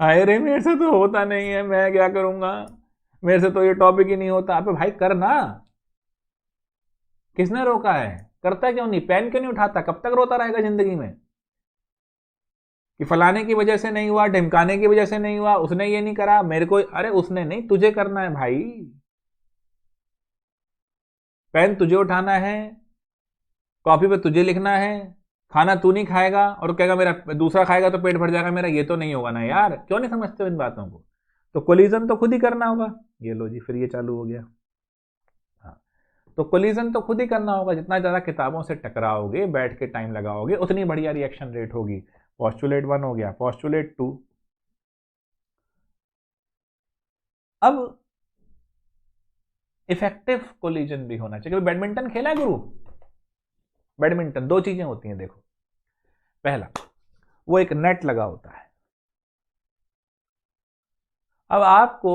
Speaker 1: अरे मेरे से तो होता नहीं है, मैं क्या करूंगा, मेरे से तो ये टॉपिक ही नहीं होता। अबे भाई करना, किसने रोका है? करता क्यों नहीं? पेन क्यों नहीं उठाता? कब तक रोता रहेगा जिंदगी में कि फलाने की वजह से नहीं हुआ, ढिमकाने की वजह से नहीं हुआ, उसने ये नहीं करा, मेरे को। अरे उसने नहीं, तुझे करना है भाई। पेन तुझे उठाना है, कॉपी पे तुझे लिखना है, खाना तू नहीं खाएगा और कहेगा मेरा दूसरा खाएगा तो पेट भर जाएगा मेरा, ये तो नहीं होगा ना यार। क्यों नहीं समझते हो इन बातों को? तो कोलिजन तो खुद ही करना होगा। ये लो जी, फिर ये चालू हो गया। हाँ, तो कोलिजन तो खुद ही करना होगा। जितना ज्यादा किताबों से टकराओगे, बैठ के टाइम लगाओगे, उतनी बढ़िया रिएक्शन रेट होगी। पोस्टुलेट 1 हो गया। पोस्टुलेट 2, अब इफेक्टिव कोलिजन भी होना चाहिए। बैडमिंटन खेला है गुरु? बैडमिंटन 2 चीजें होती हैं देखो। पहला, वो एक नेट लगा होता है। अब आपको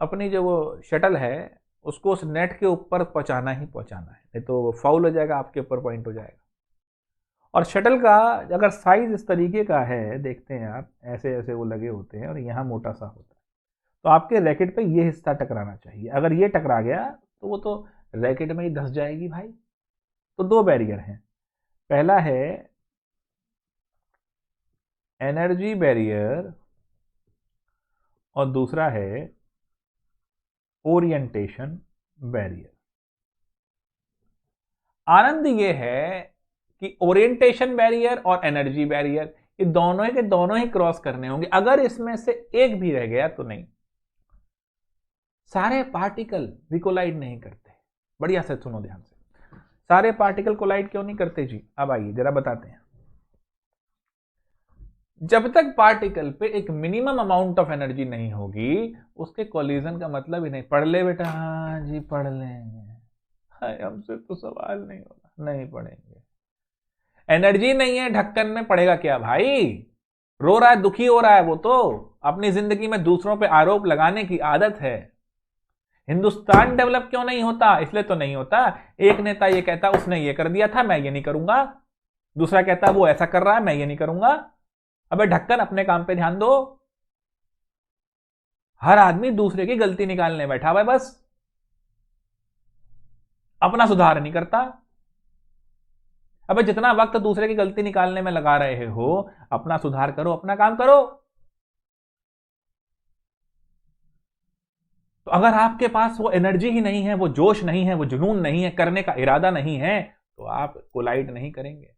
Speaker 1: अपनी जो वो शटल है उसको उस नेट के ऊपर पहुंचाना ही पहुंचाना है, नहीं तो फाउल हो जाएगा, आपके ऊपर पॉइंट हो जाएगा। और शटल का अगर साइज इस तरीके का है, देखते हैं आप, ऐसे ऐसे वो लगे होते हैं और यहाँ मोटा सा होता है, तो आपके रैकेट पे ये हिस्सा टकराना चाहिए। अगर ये टकरा गया तो वो तो रैकेट में ही धंस जाएगी भाई। तो 2 बैरियर हैं। पहला है एनर्जी बैरियर और दूसरा है ओरिएंटेशन बैरियर। आनंद ये है कि ओरिएंटेशन बैरियर और एनर्जी बैरियर, ये दोनों के दोनों ही क्रॉस करने होंगे। अगर इसमें से एक भी रह गया तो नहीं। सारे पार्टिकल भी कोलाइड नहीं करते। बढ़िया से सुनो ध्यान से, सारे पार्टिकल कोलाइड क्यों नहीं करते जी? अब आइए जरा बताते हैं। जब तक पार्टिकल पे एक मिनिमम अमाउंट ऑफ एनर्जी नहीं होगी, उसके कोलिजन का मतलब ही नहीं। पढ़ ले बेटा। हाँ जी पढ़ लेंगे। हमसे तो सवाल नहीं होगा, नहीं पढ़ेंगे। एनर्जी नहीं है ढक्कन में, पड़ेगा क्या भाई? रो रहा है, दुखी हो रहा है, वो तो अपनी जिंदगी में दूसरों पे आरोप लगाने की आदत है। हिंदुस्तान डेवलप क्यों नहीं होता? इसलिए तो नहीं होता, एक नेता ये कहता उसने ये कर दिया था, मैं ये नहीं करूंगा। दूसरा कहता वो ऐसा कर रहा है, मैं ये नहीं करूंगा। अबे ढक्कन, अपने काम पे ध्यान दो। हर आदमी दूसरे की गलती निकालने बैठा हुआ है, बस अपना सुधार नहीं करता। अबे जितना वक्त दूसरे की गलती निकालने में लगा रहे हो, अपना सुधार करो, अपना काम करो। तो अगर आपके पास वो एनर्जी ही नहीं है, वो जोश नहीं है, वो जुनून नहीं है, करने का इरादा नहीं है, तो आप कोलाइड नहीं करेंगे।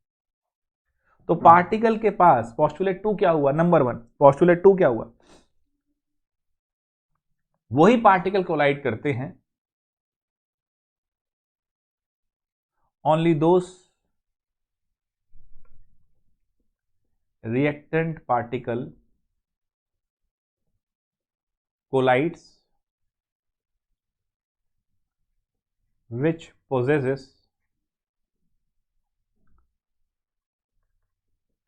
Speaker 1: तो पार्टिकल के पास पोस्टुलेट 2 क्या हुआ? नंबर 1 पोस्टुलेट 2 क्या हुआ? वही पार्टिकल कोलाइड करते हैं only those reactant particle collides which possesses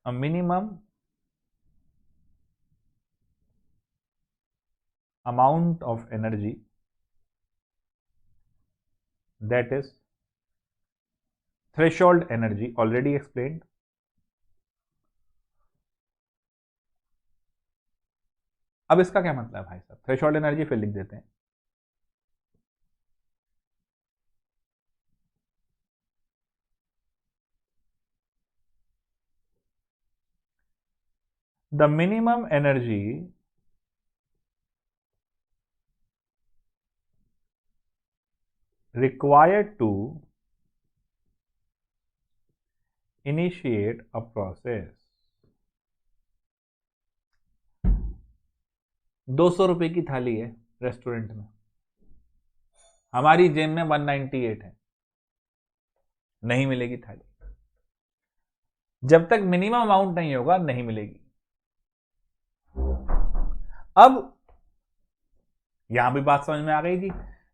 Speaker 1: a minimum amount of energy, that is threshold energy, already explained. अब इसका क्या मतलब है भाई साहब? थ्रेशोल्ड एनर्जी फिर लिख देते हैं। The minimum energy required to initiate a process। 200 रुपए की थाली है रेस्टोरेंट में, हमारी जेब में 198 है, नहीं मिलेगी थाली। जब तक मिनिमम अमाउंट नहीं होगा नहीं मिलेगी। अब यहां भी बात समझ में आ गई जी,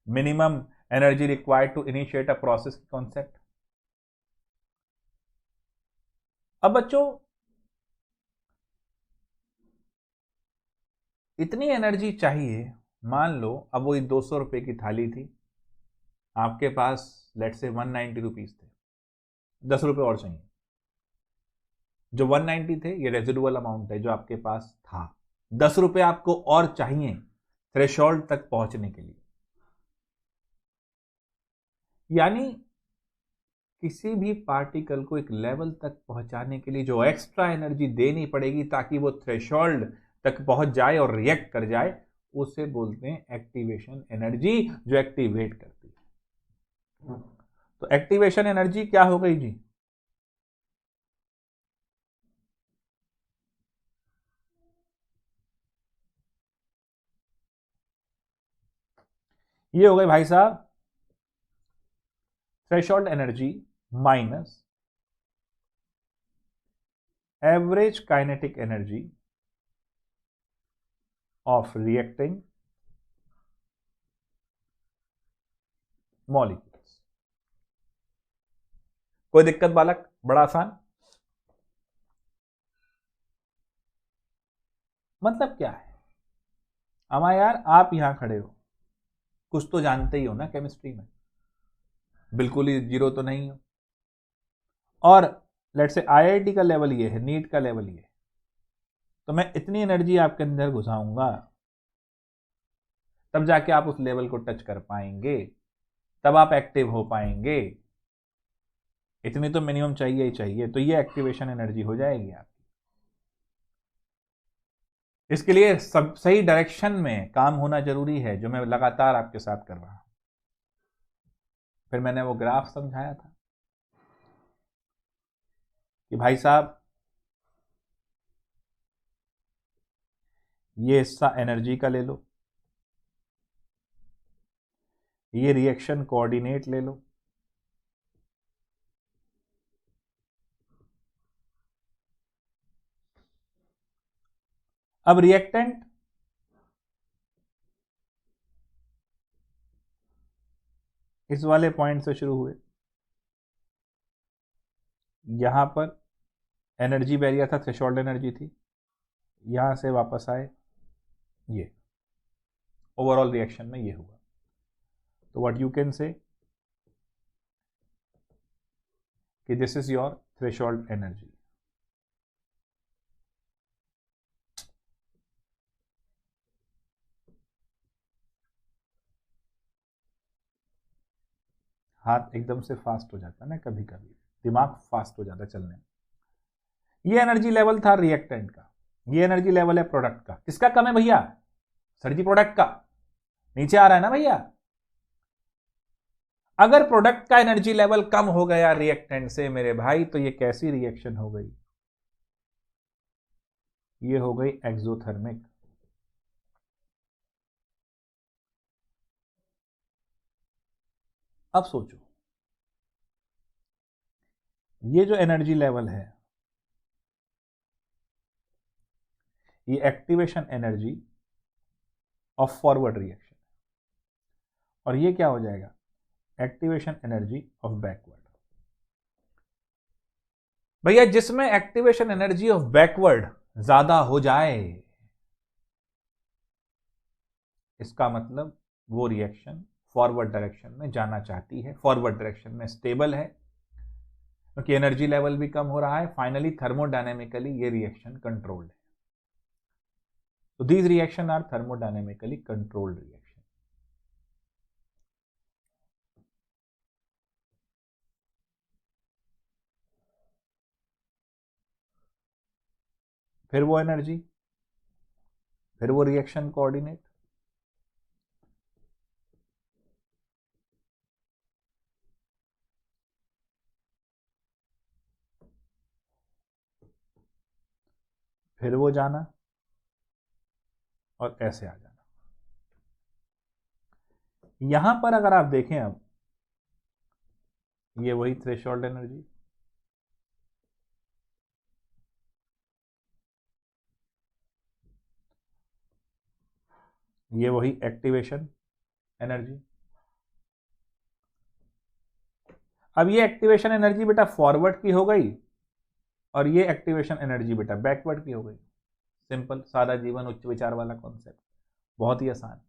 Speaker 1: minimum energy required to initiate a process की कॉन्सेप्ट। अब बच्चों, इतनी एनर्जी चाहिए, मान लो अब वो 200 रुपए की थाली थी, आपके पास लेट से 190 रुपीज थे, 10 रुपए और चाहिए। जो 190 थे ये रेजिडुअल अमाउंट है जो आपके पास था, 10 रुपए आपको और चाहिए थ्रेशोल्ड तक पहुंचने के लिए। यानी किसी भी पार्टिकल को एक लेवल तक पहुंचाने के लिए जो एक्स्ट्रा एनर्जी देनी पड़ेगी ताकि वो थ्रेशोल्ड तक पहुंच जाए और रिएक्ट कर जाए, उसे बोलते हैं एक्टिवेशन एनर्जी, जो एक्टिवेट करती है। तो एक्टिवेशन एनर्जी क्या हो गई जी? ये हो गई भाई साहब threshold energy minus average kinetic energy of reacting molecules. कोई दिक्कत बालक? बड़ा आसान। मतलब क्या है? अमा यार आप यहां खड़े हो, कुछ तो जानते ही हो ना केमिस्ट्री में, बिल्कुल ही जीरो तो नहीं हो। और लेट से आईआईटी का लेवल ये है, नीट का लेवल ये है, तो मैं इतनी एनर्जी आपके अंदर घुसाऊंगा तब जाके आप उस लेवल को टच कर पाएंगे, तब आप एक्टिव हो पाएंगे। इतनी तो मिनिमम चाहिए ही चाहिए, तो ये एक्टिवेशन एनर्जी हो जाएगी आपकी। इसके लिए सब सही डायरेक्शन में काम होना जरूरी है, जो मैं लगातार आपके साथ कर रहा हूं। फिर मैंने वो ग्राफ समझाया था कि भाई साहब ये हिस्सा एनर्जी का ले लो, ये रिएक्शन कोऑर्डिनेट ले लो, अब रिएक्टेंट इस वाले पॉइंट से शुरू हुए, यहां पर एनर्जी बैरियर था, थ्रेशोल्ड एनर्जी थी, यहां से वापस आए, ये ओवरऑल रिएक्शन में ये हुआ। तो व्हाट यू कैन से कि this is your threshold energy. हाथ एकदम से फास्ट हो जाता है ना, कभी कभी दिमाग फास्ट हो जाता है चलने में। ये एनर्जी लेवल था रिएक्टेंट का, ये एनर्जी लेवल है प्रोडक्ट का। किसका कम है भैया? सर जी प्रोडक्ट का। नीचे आ रहा है ना भैया। अगर प्रोडक्ट का एनर्जी लेवल कम हो गया रिएक्टेंट से मेरे भाई, तो ये कैसी रिएक्शन हो गई? ये हो गई एक्सोथर्मिक। अब सोचो, ये जो एनर्जी लेवल है, ये activation energy of forward reaction, और ये क्या हो जाएगा? Activation energy of backward. भैया जिसमें एक्टिवेशन एनर्जी ऑफ बैकवर्ड ज्यादा हो जाए, इसका मतलब वो रिएक्शन फॉरवर्ड डायरेक्शन में जाना चाहती है, फॉरवर्ड डायरेक्शन में स्टेबल है, क्योंकि एनर्जी लेवल भी कम हो रहा है। फाइनली थर्मोडायनेमिकली ये रिएक्शन कंट्रोल्ड है। तो these reaction are thermodynamically controlled reaction. फिर वो एनर्जी, फिर वो रिएक्शन कोऑर्डिनेट, फिर वो जाना और ऐसे आ जाना। यहां पर अगर आप देखें, अब ये वही थ्रेशोल्ड एनर्जी, ये वही एक्टिवेशन एनर्जी। अब ये एक्टिवेशन एनर्जी बेटा फॉरवर्ड की हो गई, और ये एक्टिवेशन एनर्जी बेटा बैकवर्ड की हो गई। सिंपल, सादा जीवन उच्च विचार वाला कॉन्सेप्ट, बहुत ही आसान।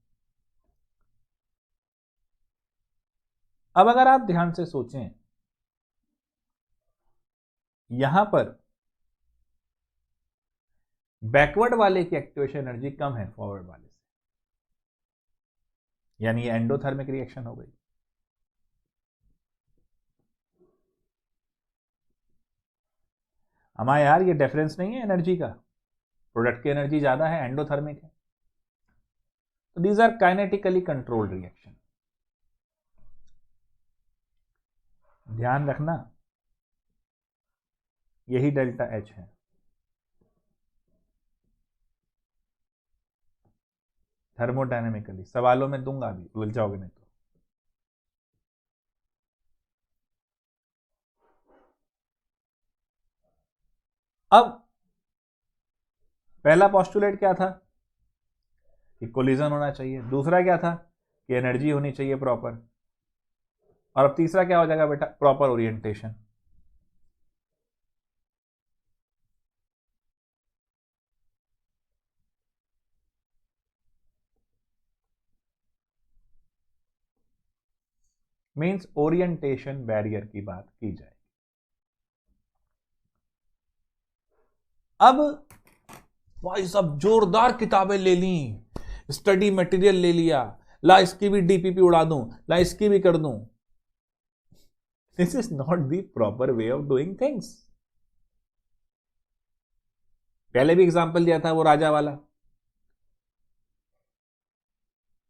Speaker 1: अब अगर आप ध्यान से सोचें, यहां पर बैकवर्ड वाले की एक्टिवेशन एनर्जी कम है फॉरवर्ड वाले से, यानी ये एंडोथर्मिक रिएक्शन हो गई। हमारा यार ये डिफरेंस नहीं है एनर्जी का, प्रोडक्ट की एनर्जी ज्यादा है, एंडोथर्मिक है। तो these are kinetically controlled reaction. ध्यान रखना, यही डेल्टा एच है। थर्मोडायनेमिकली सवालों में दूंगा, अभी भूल जाओगे नहीं तो। अब पहला पोस्टुलेट क्या था कि कोलिजन होना चाहिए, दूसरा क्या था कि एनर्जी होनी चाहिए प्रॉपर, और अब तीसरा क्या हो जाएगा बेटा? Proper orientation. Means orientation barrier की बात की जाए। अब भाई सब जोरदार किताबें ले ली, स्टडी मटेरियल ले लिया, ला इसकी भी डीपीपी उड़ा दूं, ला इसकी भी कर दूं। This is not the proper way of doing things. पहले भी एग्जांपल दिया था वो राजा वाला।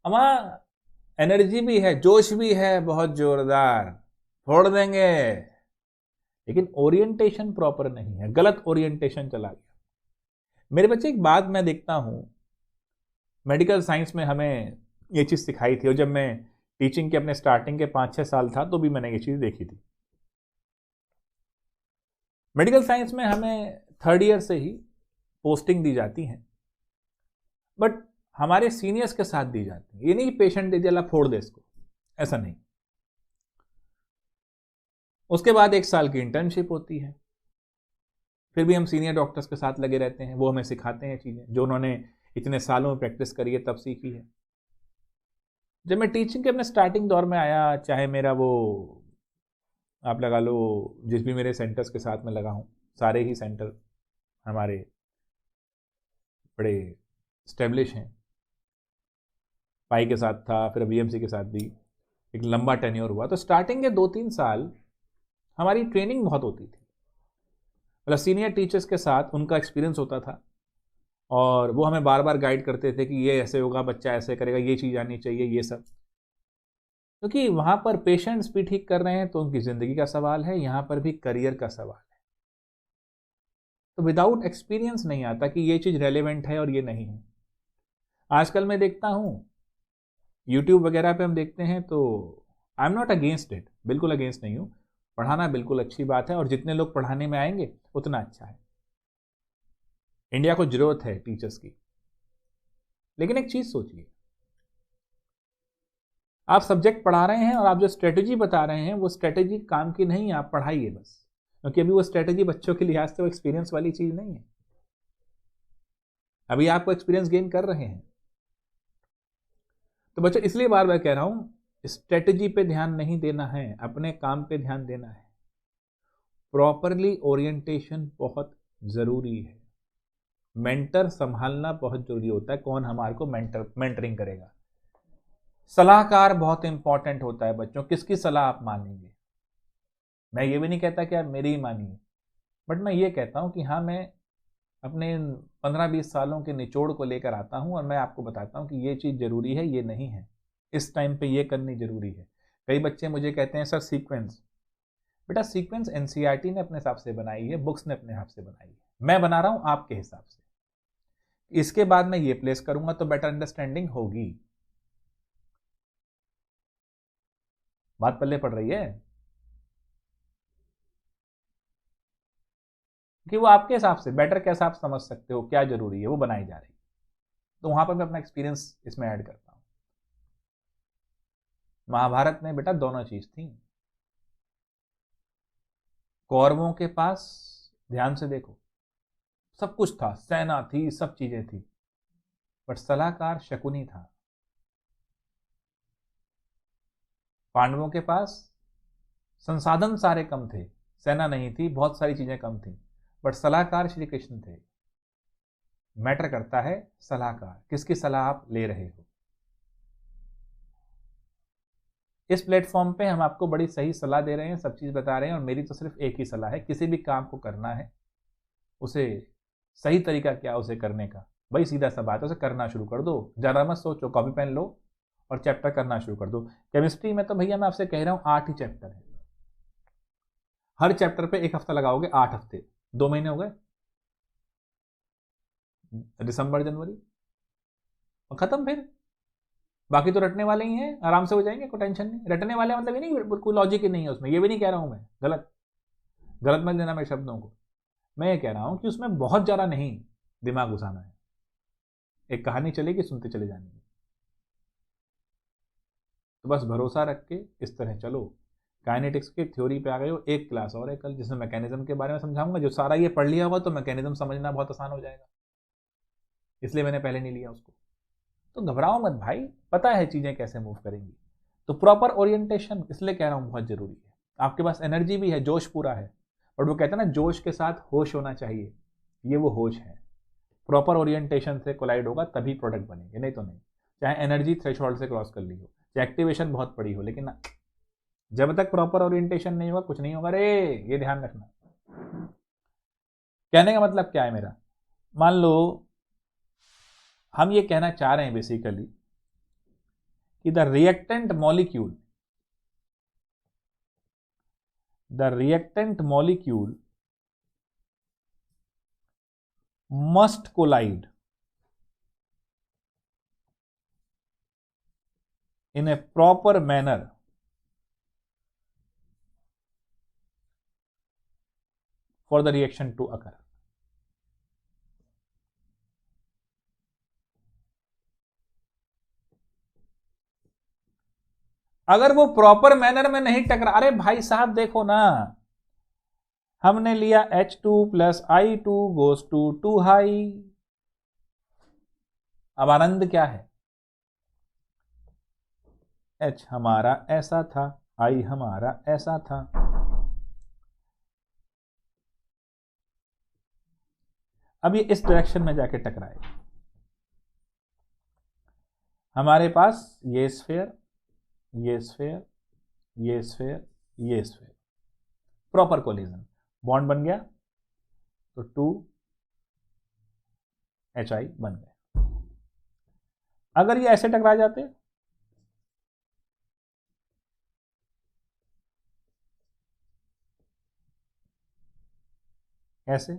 Speaker 1: हमारा एनर्जी भी है, जोश भी है बहुत जोरदार, फोड़ देंगे, लेकिन ओरिएंटेशन प्रॉपर नहीं है, गलत ओरिएंटेशन चला गया। मेरे बच्चे एक बात मैं देखता हूं, मेडिकल साइंस में हमें ये चीज सिखाई थी, और जब मैं टीचिंग के अपने स्टार्टिंग के 5-6 साल था तो भी मैंने ये चीज़ देखी थी। मेडिकल साइंस में हमें थर्ड ईयर से ही पोस्टिंग दी जाती है, बट हमारे सीनियर्स के साथ दी जाती है। ये नहीं पेशेंट दे दिया फोड़ दे इसको, ऐसा नहीं। उसके बाद 1 साल की इंटर्नशिप होती है, फिर भी हम सीनियर डॉक्टर्स के साथ लगे रहते हैं, वो हमें सिखाते हैं चीज़ें जो उन्होंने इतने सालों में प्रैक्टिस करी है तब सीखी है। जब मैं टीचिंग के अपने स्टार्टिंग दौर में आया, चाहे मेरा वो आप लगा लो जिस भी मेरे सेंटर्स के साथ में लगा हूँ, सारे ही सेंटर हमारे बड़े स्टेब्लिश हैं। पाई के साथ था, फिर बीएमसी के साथ भी एक लंबा टेन्योर हुआ। तो स्टार्टिंग के 2-3 साल हमारी ट्रेनिंग बहुत होती थी, मतलब सीनियर टीचर्स के साथ उनका एक्सपीरियंस होता था और वो हमें बार बार गाइड करते थे कि ये ऐसे होगा, बच्चा ऐसे करेगा, ये चीज़ आनी चाहिए, ये सब। क्योंकि वहाँ पर पेशेंट्स भी ठीक कर रहे हैं तो उनकी ज़िंदगी का सवाल है, यहाँ पर भी करियर का सवाल है। तो विदाउट एक्सपीरियंस नहीं आता कि ये चीज़ रेलेवेंट है और ये नहीं है। आजकल मैं देखता हूँ यूट्यूब वगैरह पे हम देखते हैं तो I am not against it, बिल्कुल अगेंस्ट नहीं हूँ। पढ़ाना बिल्कुल अच्छी बात है और जितने लोग पढ़ाने में आएंगे उतना अच्छा है। इंडिया को जरूरत है टीचर्स की। लेकिन एक चीज़ सोचिए, आप सब्जेक्ट पढ़ा रहे हैं और आप जो स्ट्रेटेजी बता रहे हैं वो स्ट्रेटेजी काम की नहीं है, आप पढ़ाइए बस। क्योंकि अभी वो स्ट्रेटेजी बच्चों के लिहाज से वो एक्सपीरियंस वाली चीज़ नहीं है। अभी आपको एक्सपीरियंस गेन कर रहे हैं। तो बच्चों इसलिए बार बार कह रहा हूं, स्ट्रेटेजी पे ध्यान नहीं देना है, अपने काम पे ध्यान देना है। प्रॉपरली ओरिएंटेशन बहुत ज़रूरी है। मेंटर संभालना बहुत जरूरी होता है, कौन हमारे को मेंटरिंग करेगा। सलाहकार बहुत इंपॉर्टेंट होता है बच्चों, किसकी सलाह आप मानेंगे। मैं ये भी नहीं कहता कि आप मेरी ही मानिए, बट मैं ये कहता हूं कि हाँ, मैं अपने 15-20 सालों के निचोड़ को लेकर आता हूं और मैं आपको बताता हूं कि ये चीज़ ज़रूरी है, ये नहीं है, इस टाइम पे ये करनी ज़रूरी है। कई बच्चे मुझे कहते हैं सर सीक्वेंस। बेटा सीक्वेंस एनसीईआरटी ने अपने हिसाब से बनाई है, बुक्स ने अपने हिसाब से बनाई है, मैं बना रहा हूं आपके हिसाब से। इसके बाद मैं ये प्लेस करूंगा तो बेटर अंडरस्टैंडिंग होगी। बात पल्ले पड़ रही है कि वो आपके हिसाब से बेटर कैसा आप समझ सकते हो, क्या जरूरी है, वो बनाई जा रही है। तो वहां पर मैं अपना एक्सपीरियंस इसमें ऐड करता हूं। महाभारत में बेटा दोनों चीज थी। कौरवों के पास ध्यान से देखो सब कुछ था, सेना थी, सब चीजें थी, बट सलाहकार शकुनी था। पांडवों के पास संसाधन सारे कम थे, सेना नहीं थी, बहुत सारी चीजें कम थी, बट सलाहकार श्री कृष्ण थे। मैटर करता है सलाहकार, किसकी सलाह आप ले रहे हो। इस प्लेटफॉर्म पे हम आपको बड़ी सही सलाह दे रहे हैं, सब चीज़ बता रहे हैं, और मेरी तो सिर्फ एक ही सलाह है, किसी भी काम को करना है उसे सही तरीका क्या उसे करने का, भाई सीधा सा बात है, उसे करना शुरू कर दो, ज़्यादा मत सोचो, कॉपी पेन लो और चैप्टर करना शुरू कर दो। केमिस्ट्री में तो भैया मैं आपसे कह रहा हूँ 8 ही चैप्टर है, हर चैप्टर पे 1 हफ्ता लगाओगे, 8 हफ्ते, 2 महीने हो गए, दिसंबर जनवरी और खत्म। फिर बाकी तो रटने वाले ही हैं, आराम से हो जाएंगे, कोई टेंशन नहीं। रटने वाले मतलब ये नहीं कोई लॉजिक ही नहीं है उसमें, ये भी नहीं कह रहा हूं मैं, गलत गलत मत लेना मेरे शब्दों को। मैं ये कह रहा हूं कि उसमें बहुत ज़्यादा नहीं दिमाग घुसाना है, एक कहानी चलेगी, सुनते चले जानी है। तो बस भरोसा रख के इस तरह चलो। काइनेटिक्स की थ्योरी पे आ गए हो, एक क्लास और है कल जिसमें मैकेनिज्म के बारे में समझाऊंगा। जो सारा ये पढ़ लिया हुआ तो मैकेनिज्म समझना बहुत आसान हो जाएगा, इसलिए मैंने पहले नहीं लिया उसको। तो घबराओ मत भाई, पता है चीज़ें कैसे मूव करेंगी। तो प्रॉपर ओरिएंटेशन इसलिए कह रहा हूँ बहुत ज़रूरी है। आपके पास एनर्जी भी है, जोश पूरा है, और वो कहते हैं ना जोश के साथ होश होना चाहिए, ये वो होश है। प्रॉपर ओरिएंटेशन से कोलाइड होगा तभी प्रोडक्ट बनेंगे, नहीं तो नहीं। चाहे एनर्जी थ्रेशोल्ड से क्रॉस कर ली हो, चाहे एक्टिवेशन बहुत बड़ी हो, लेकिन ना, जब तक प्रॉपर ओरिएंटेशन नहीं होगा कुछ नहीं होगा रे, ये ध्यान रखना। कहने का मतलब क्या है मेरा, मान लो हम ये कहना चाह रहे हैं बेसिकली कि the reactant molecule must collide in a proper manner for the reaction to occur. अगर वो प्रॉपर मैनर में नहीं टकरा, अरे भाई साहब देखो ना, हमने लिया H2 plus I2 goes to 2 high. अब आनंद क्या है, H हमारा ऐसा था, I हमारा ऐसा था। अब ये इस डायरेक्शन में जाके टकराए, हमारे पास ये स्फेयर, ये स्फेयर, ये स्फेयर, ये स्फेयर, प्रॉपर कोलिजन, बॉन्ड बन गया तो 2HI बन गए। अगर ये ऐसे टकरा जाते, ऐसे,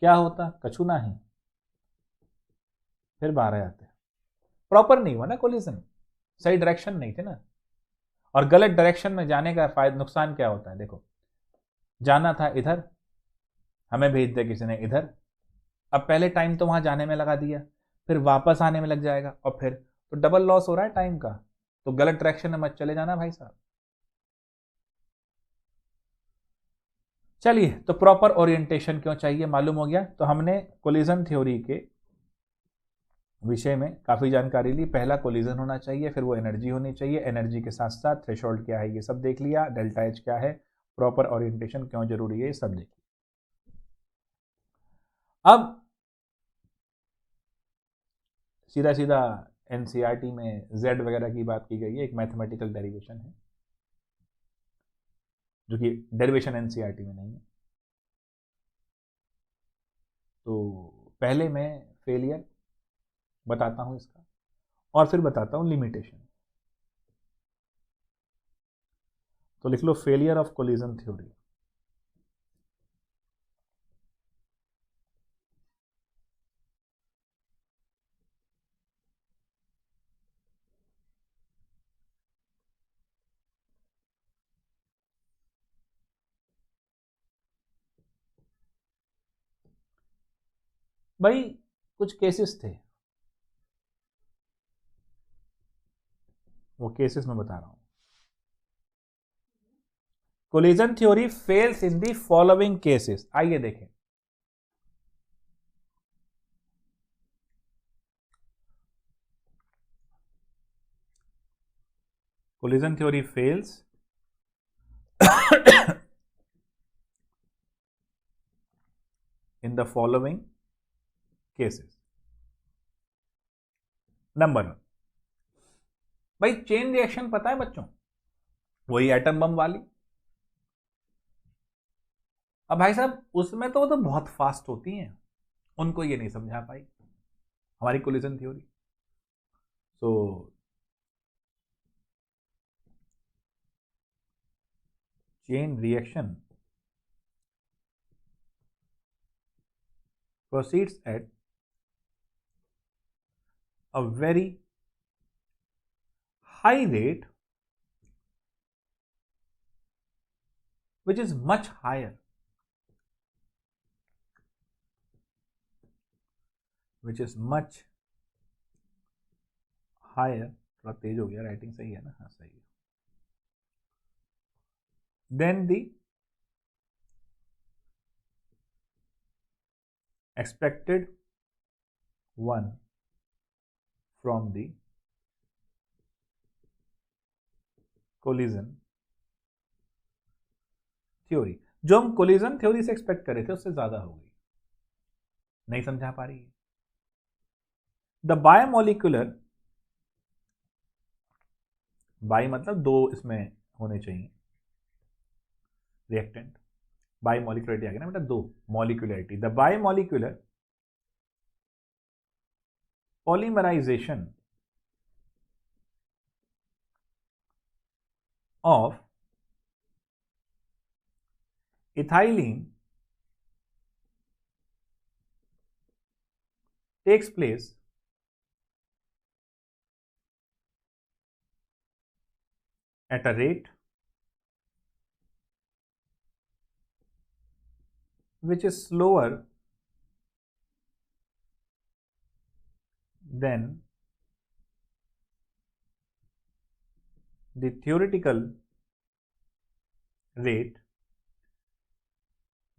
Speaker 1: क्या होता, कछु नहीं, फिर बाहर आ जाते। प्रॉपर नहीं हुआ ना कोलिजन, सही डायरेक्शन नहीं थे ना। और गलत डायरेक्शन में जाने का फायदा नुकसान क्या होता है, देखो जाना था इधर, हमें भेज दिया किसी ने इधर, अब पहले टाइम तो वहां जाने में लगा दिया, फिर वापस आने में लग जाएगा, और फिर तो डबल लॉस हो रहा है टाइम का। तो गलत डायरेक्शन में मत चले जाना भाई साहब। चलिए, तो प्रॉपर ओरिएंटेशन क्यों चाहिए मालूम हो गया। तो हमने कोलिजन थ्योरी के विषय में काफ़ी जानकारी ली। पहला कोलिजन होना चाहिए, फिर वो एनर्जी होनी चाहिए, एनर्जी के साथ साथ थ्रेशोल्ड क्या है ये सब देख लिया, डेल्टा एच क्या है, प्रॉपर ओरिएंटेशन क्यों जरूरी है ये सब देख लिया। अब सीधा सीधा एनसीईआरटी में जेड वगैरह की बात की गई है, एक मैथमेटिकल डेरिवेशन है जो कि डेरिवेशन एनसीईआरटी में नहीं है। तो पहले मैं फेलियर बताता हूं इसका, और फिर बताता हूं लिमिटेशन। तो लिख लो फेलियर ऑफ कोलिजन थ्योरी। भाई कुछ केसेस थे, वो केसेस मैं बता रहा हूं। Collision theory fails in the following cases, आइए देखें। Collision theory fails in the following cases. Number 1, भाई चेन रिएक्शन पता है बच्चों, वही एटम बम वाली। अब भाई साहब उसमें तो वो तो बहुत फास्ट होती हैं, उनको ये नहीं समझा पाई हमारी collision theory. So chain reaction proceeds at a very high rate which is much higher, थोड़ा तेज हो गया, राइटिंग सही है ना, हाँ सही है, then the expected one from the collision theory। जो हम कोलिजन थ्योरी से एक्सपेक्ट कर रहे थे उससे ज्यादा हो गई, नहीं समझा पा रही है। द बायोमोलिकुलर, बाई मतलब दो इसमें होने चाहिए रिएक्टेंट, बायोमोलिकुलरिटी आ गया ना बेटा, दो molecularity. The biomolecular polymerization of ethylene takes place at a rate which is slower than the theoretical rate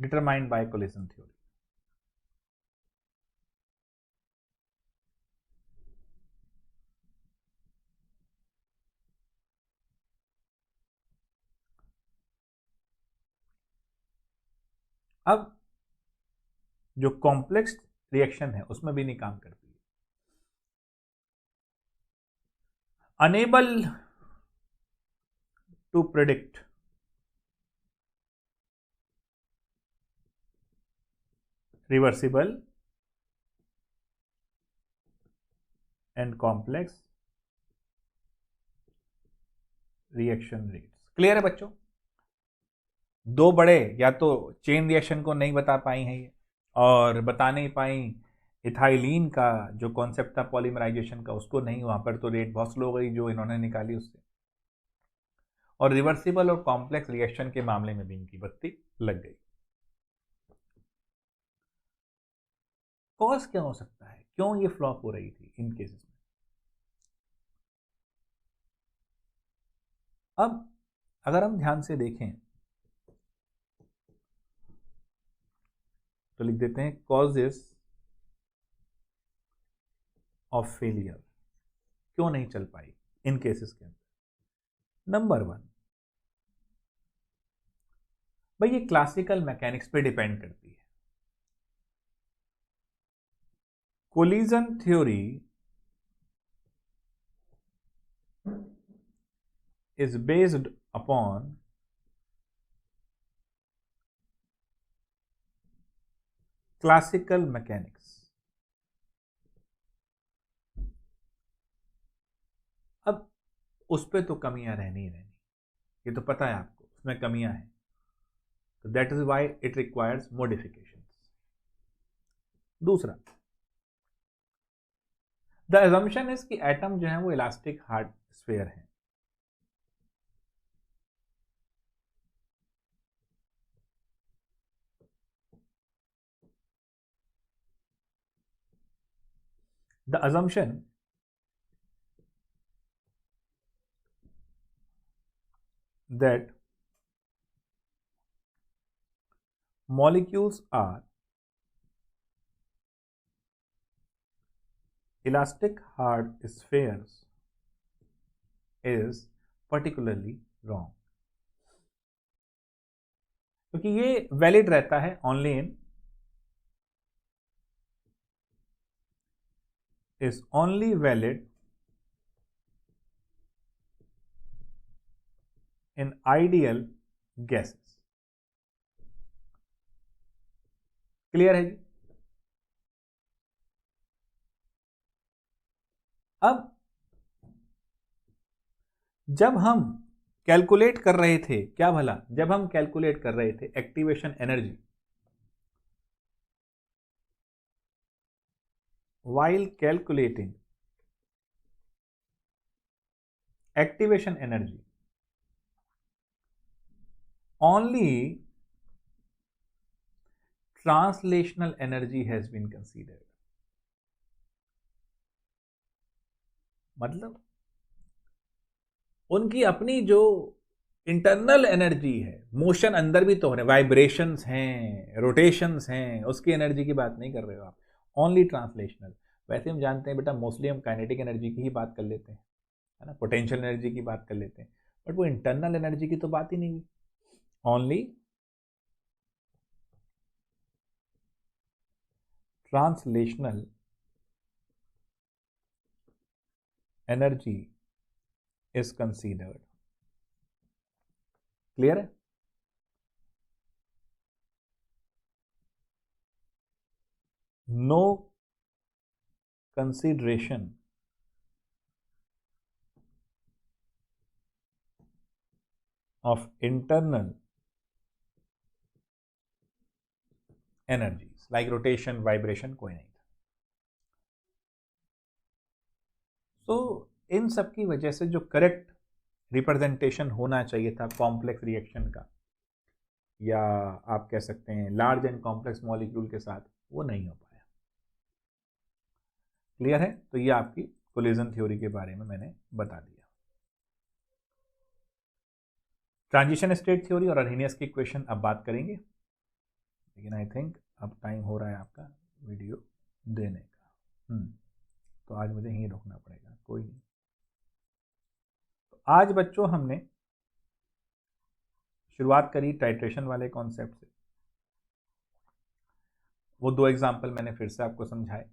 Speaker 1: determined by collision theory. अब जो कॉम्प्लेक्स रिएक्शन है उसमें भी नहीं काम करती है. Unable to predict reversible and complex reaction rates. Clear है बच्चों? दो बड़े या तो चेन रिएक्शन को नहीं बता पाई हैं ये, और बता नहीं पाई इथाइलिन का जो कॉन्सेप्ट था पॉलीमराइजेशन का, उसको नहीं, वहां पर तो रेट बहुत स्लो गई जो इन्होंने निकाली उससे. और रिवर्सिबल और कॉम्प्लेक्स रिएक्शन के मामले में भी इनकी बत्ती लग गई. कॉज क्या हो सकता है, क्यों ये फ्लॉप हो रही थी इन केसेस में? अब अगर हम ध्यान से देखें तो लिख देते हैं कॉजेस ऑफ फेलियर. क्यों नहीं चल पाई इन केसेस के अंदर? नंबर 1, भाई ये क्लासिकल मैकेनिक्स पे डिपेंड करती है. Collision theory is based upon classical mechanics. अब उस पे तो कमियां रहनी ही रहनी, ये तो पता है आपको, उसमें कमियां हैं. तो that is why it requires modifications. दूसरा, द अजम्पशन इज कि एटम जो है वो इलास्टिक हार्ड स्फीयर है. The assumption that molecules are elastic hard spheres is particularly wrong. क्योंकि ये वैलिड रहता है only in is only valid in ideal gases. Clear है जी? अब जब हम कैलकुलेट कर रहे थे, क्या भला, जब हम कैलकुलेट कर रहे थे activation energy, while calculating activation energy, only translational energy has been considered. मतलब उनकी अपनी जो इंटरनल एनर्जी है, मोशन अंदर भी तो हो रहे, वाइब्रेशंस हैं, रोटेशंस हैं, उसकी एनर्जी की बात नहीं कर रहे हो आप, ओनली ट्रांसलेशनल. वैसे हम जानते हैं बेटा, मोस्टली हम काइनेटिक एनर्जी की ही बात कर लेते हैं, है ना, पोटेंशियल एनर्जी की बात कर लेते हैं, बट वो इंटरनल एनर्जी की तो बात ही नहीं हुई. Only translational energy is considered. Clear है? No consideration of internal energies like rotation, vibration कोई नहीं था. सो इन सब की वजह से जो करेक्ट रिप्रेजेंटेशन होना चाहिए था कॉम्प्लेक्स रिएक्शन का, या आप कह सकते हैं लार्ज एंड कॉम्प्लेक्स मॉलिक्यूल के साथ, वो नहीं हो पाया। क्लियर है? तो ये आपकी कोलिजन थ्योरी के बारे में मैंने बता दिया। ट्रांजिशन स्टेट थ्योरी और अर्हेनियस की इक्वेशन अब बात करेंगे, लेकिन आई थिंक अब टाइम हो रहा है आपका वीडियो देने का। तो आज मुझे यहीं रोकना पड़ेगा, कोई नहीं। तो आज बच्चों हमने शुरुआत करी टाइट्रेशन वाले कॉन्सेप्ट से। वो 2 एग्जाम्पल मैंने फिर से आपको समझाए,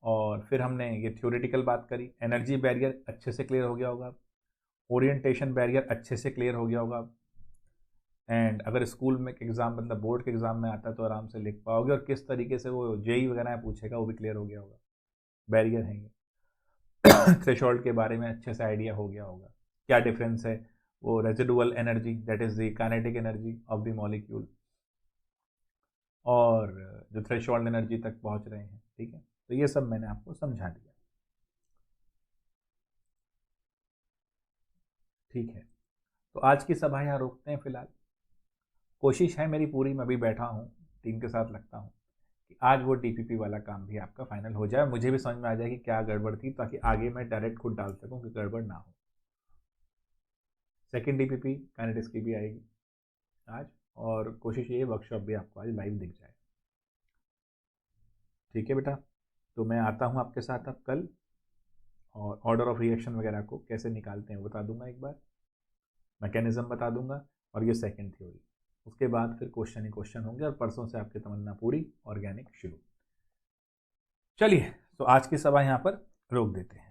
Speaker 1: और फिर हमने ये थ्योरेटिकल बात करी। एनर्जी बैरियर अच्छे से क्लियर हो गया होगा, ओरिएंटेशन बैरियर अच्छे से क्लियर हो गया होगा, एंड अगर स्कूल में एग्जाम मतलब बोर्ड के एग्जाम में आता है तो आराम से लिख पाओगे, और किस तरीके से वो जेई वगैरह पूछेगा वो भी क्लियर हो गया होगा। बैरियर है ये। थ्रेशोल्ड के बारे में अच्छे से आइडिया हो गया होगा, क्या डिफरेंस है वो residual energy that is the kinetic energy of the molecule, और जो थ्रेशोल्ड एनर्जी तक पहुंच रहे हैं। ठीक है, तो ये सब मैंने आपको समझा दिया। ठीक है, तो आज की सभा यहाँ रोकते हैं फिलहाल। कोशिश है मेरी पूरी, मैं भी बैठा हूँ टीम के साथ लगता हूँ कि आज वो डीपीपी वाला काम भी आपका फाइनल हो जाए, मुझे भी समझ में आ जाए कि क्या गड़बड़ थी, ताकि आगे मैं डायरेक्ट खुद डाल सकूँ कि गड़बड़ ना हो। सेकंड डीपीपी काइनेटिक्स की भी आएगी आज, और कोशिश ये वर्कशॉप भी आपको आज लाइव दिख जाए। ठीक है बेटा, तो मैं आता हूँ आपके साथ अब कल, और ऑर्डर ऑफ रिएक्शन वगैरह को कैसे निकालते हैं बता दूंगा, एक बार मैकेनिज्म बता दूंगा, और ये सेकंड थ्योरी। उसके बाद फिर क्वेश्चन ही क्वेश्चन होंगे, और परसों से आपकी तमन्ना पूरी, ऑर्गेनिक शुरू। चलिए, तो आज की सभा यहाँ पर रोक देते हैं।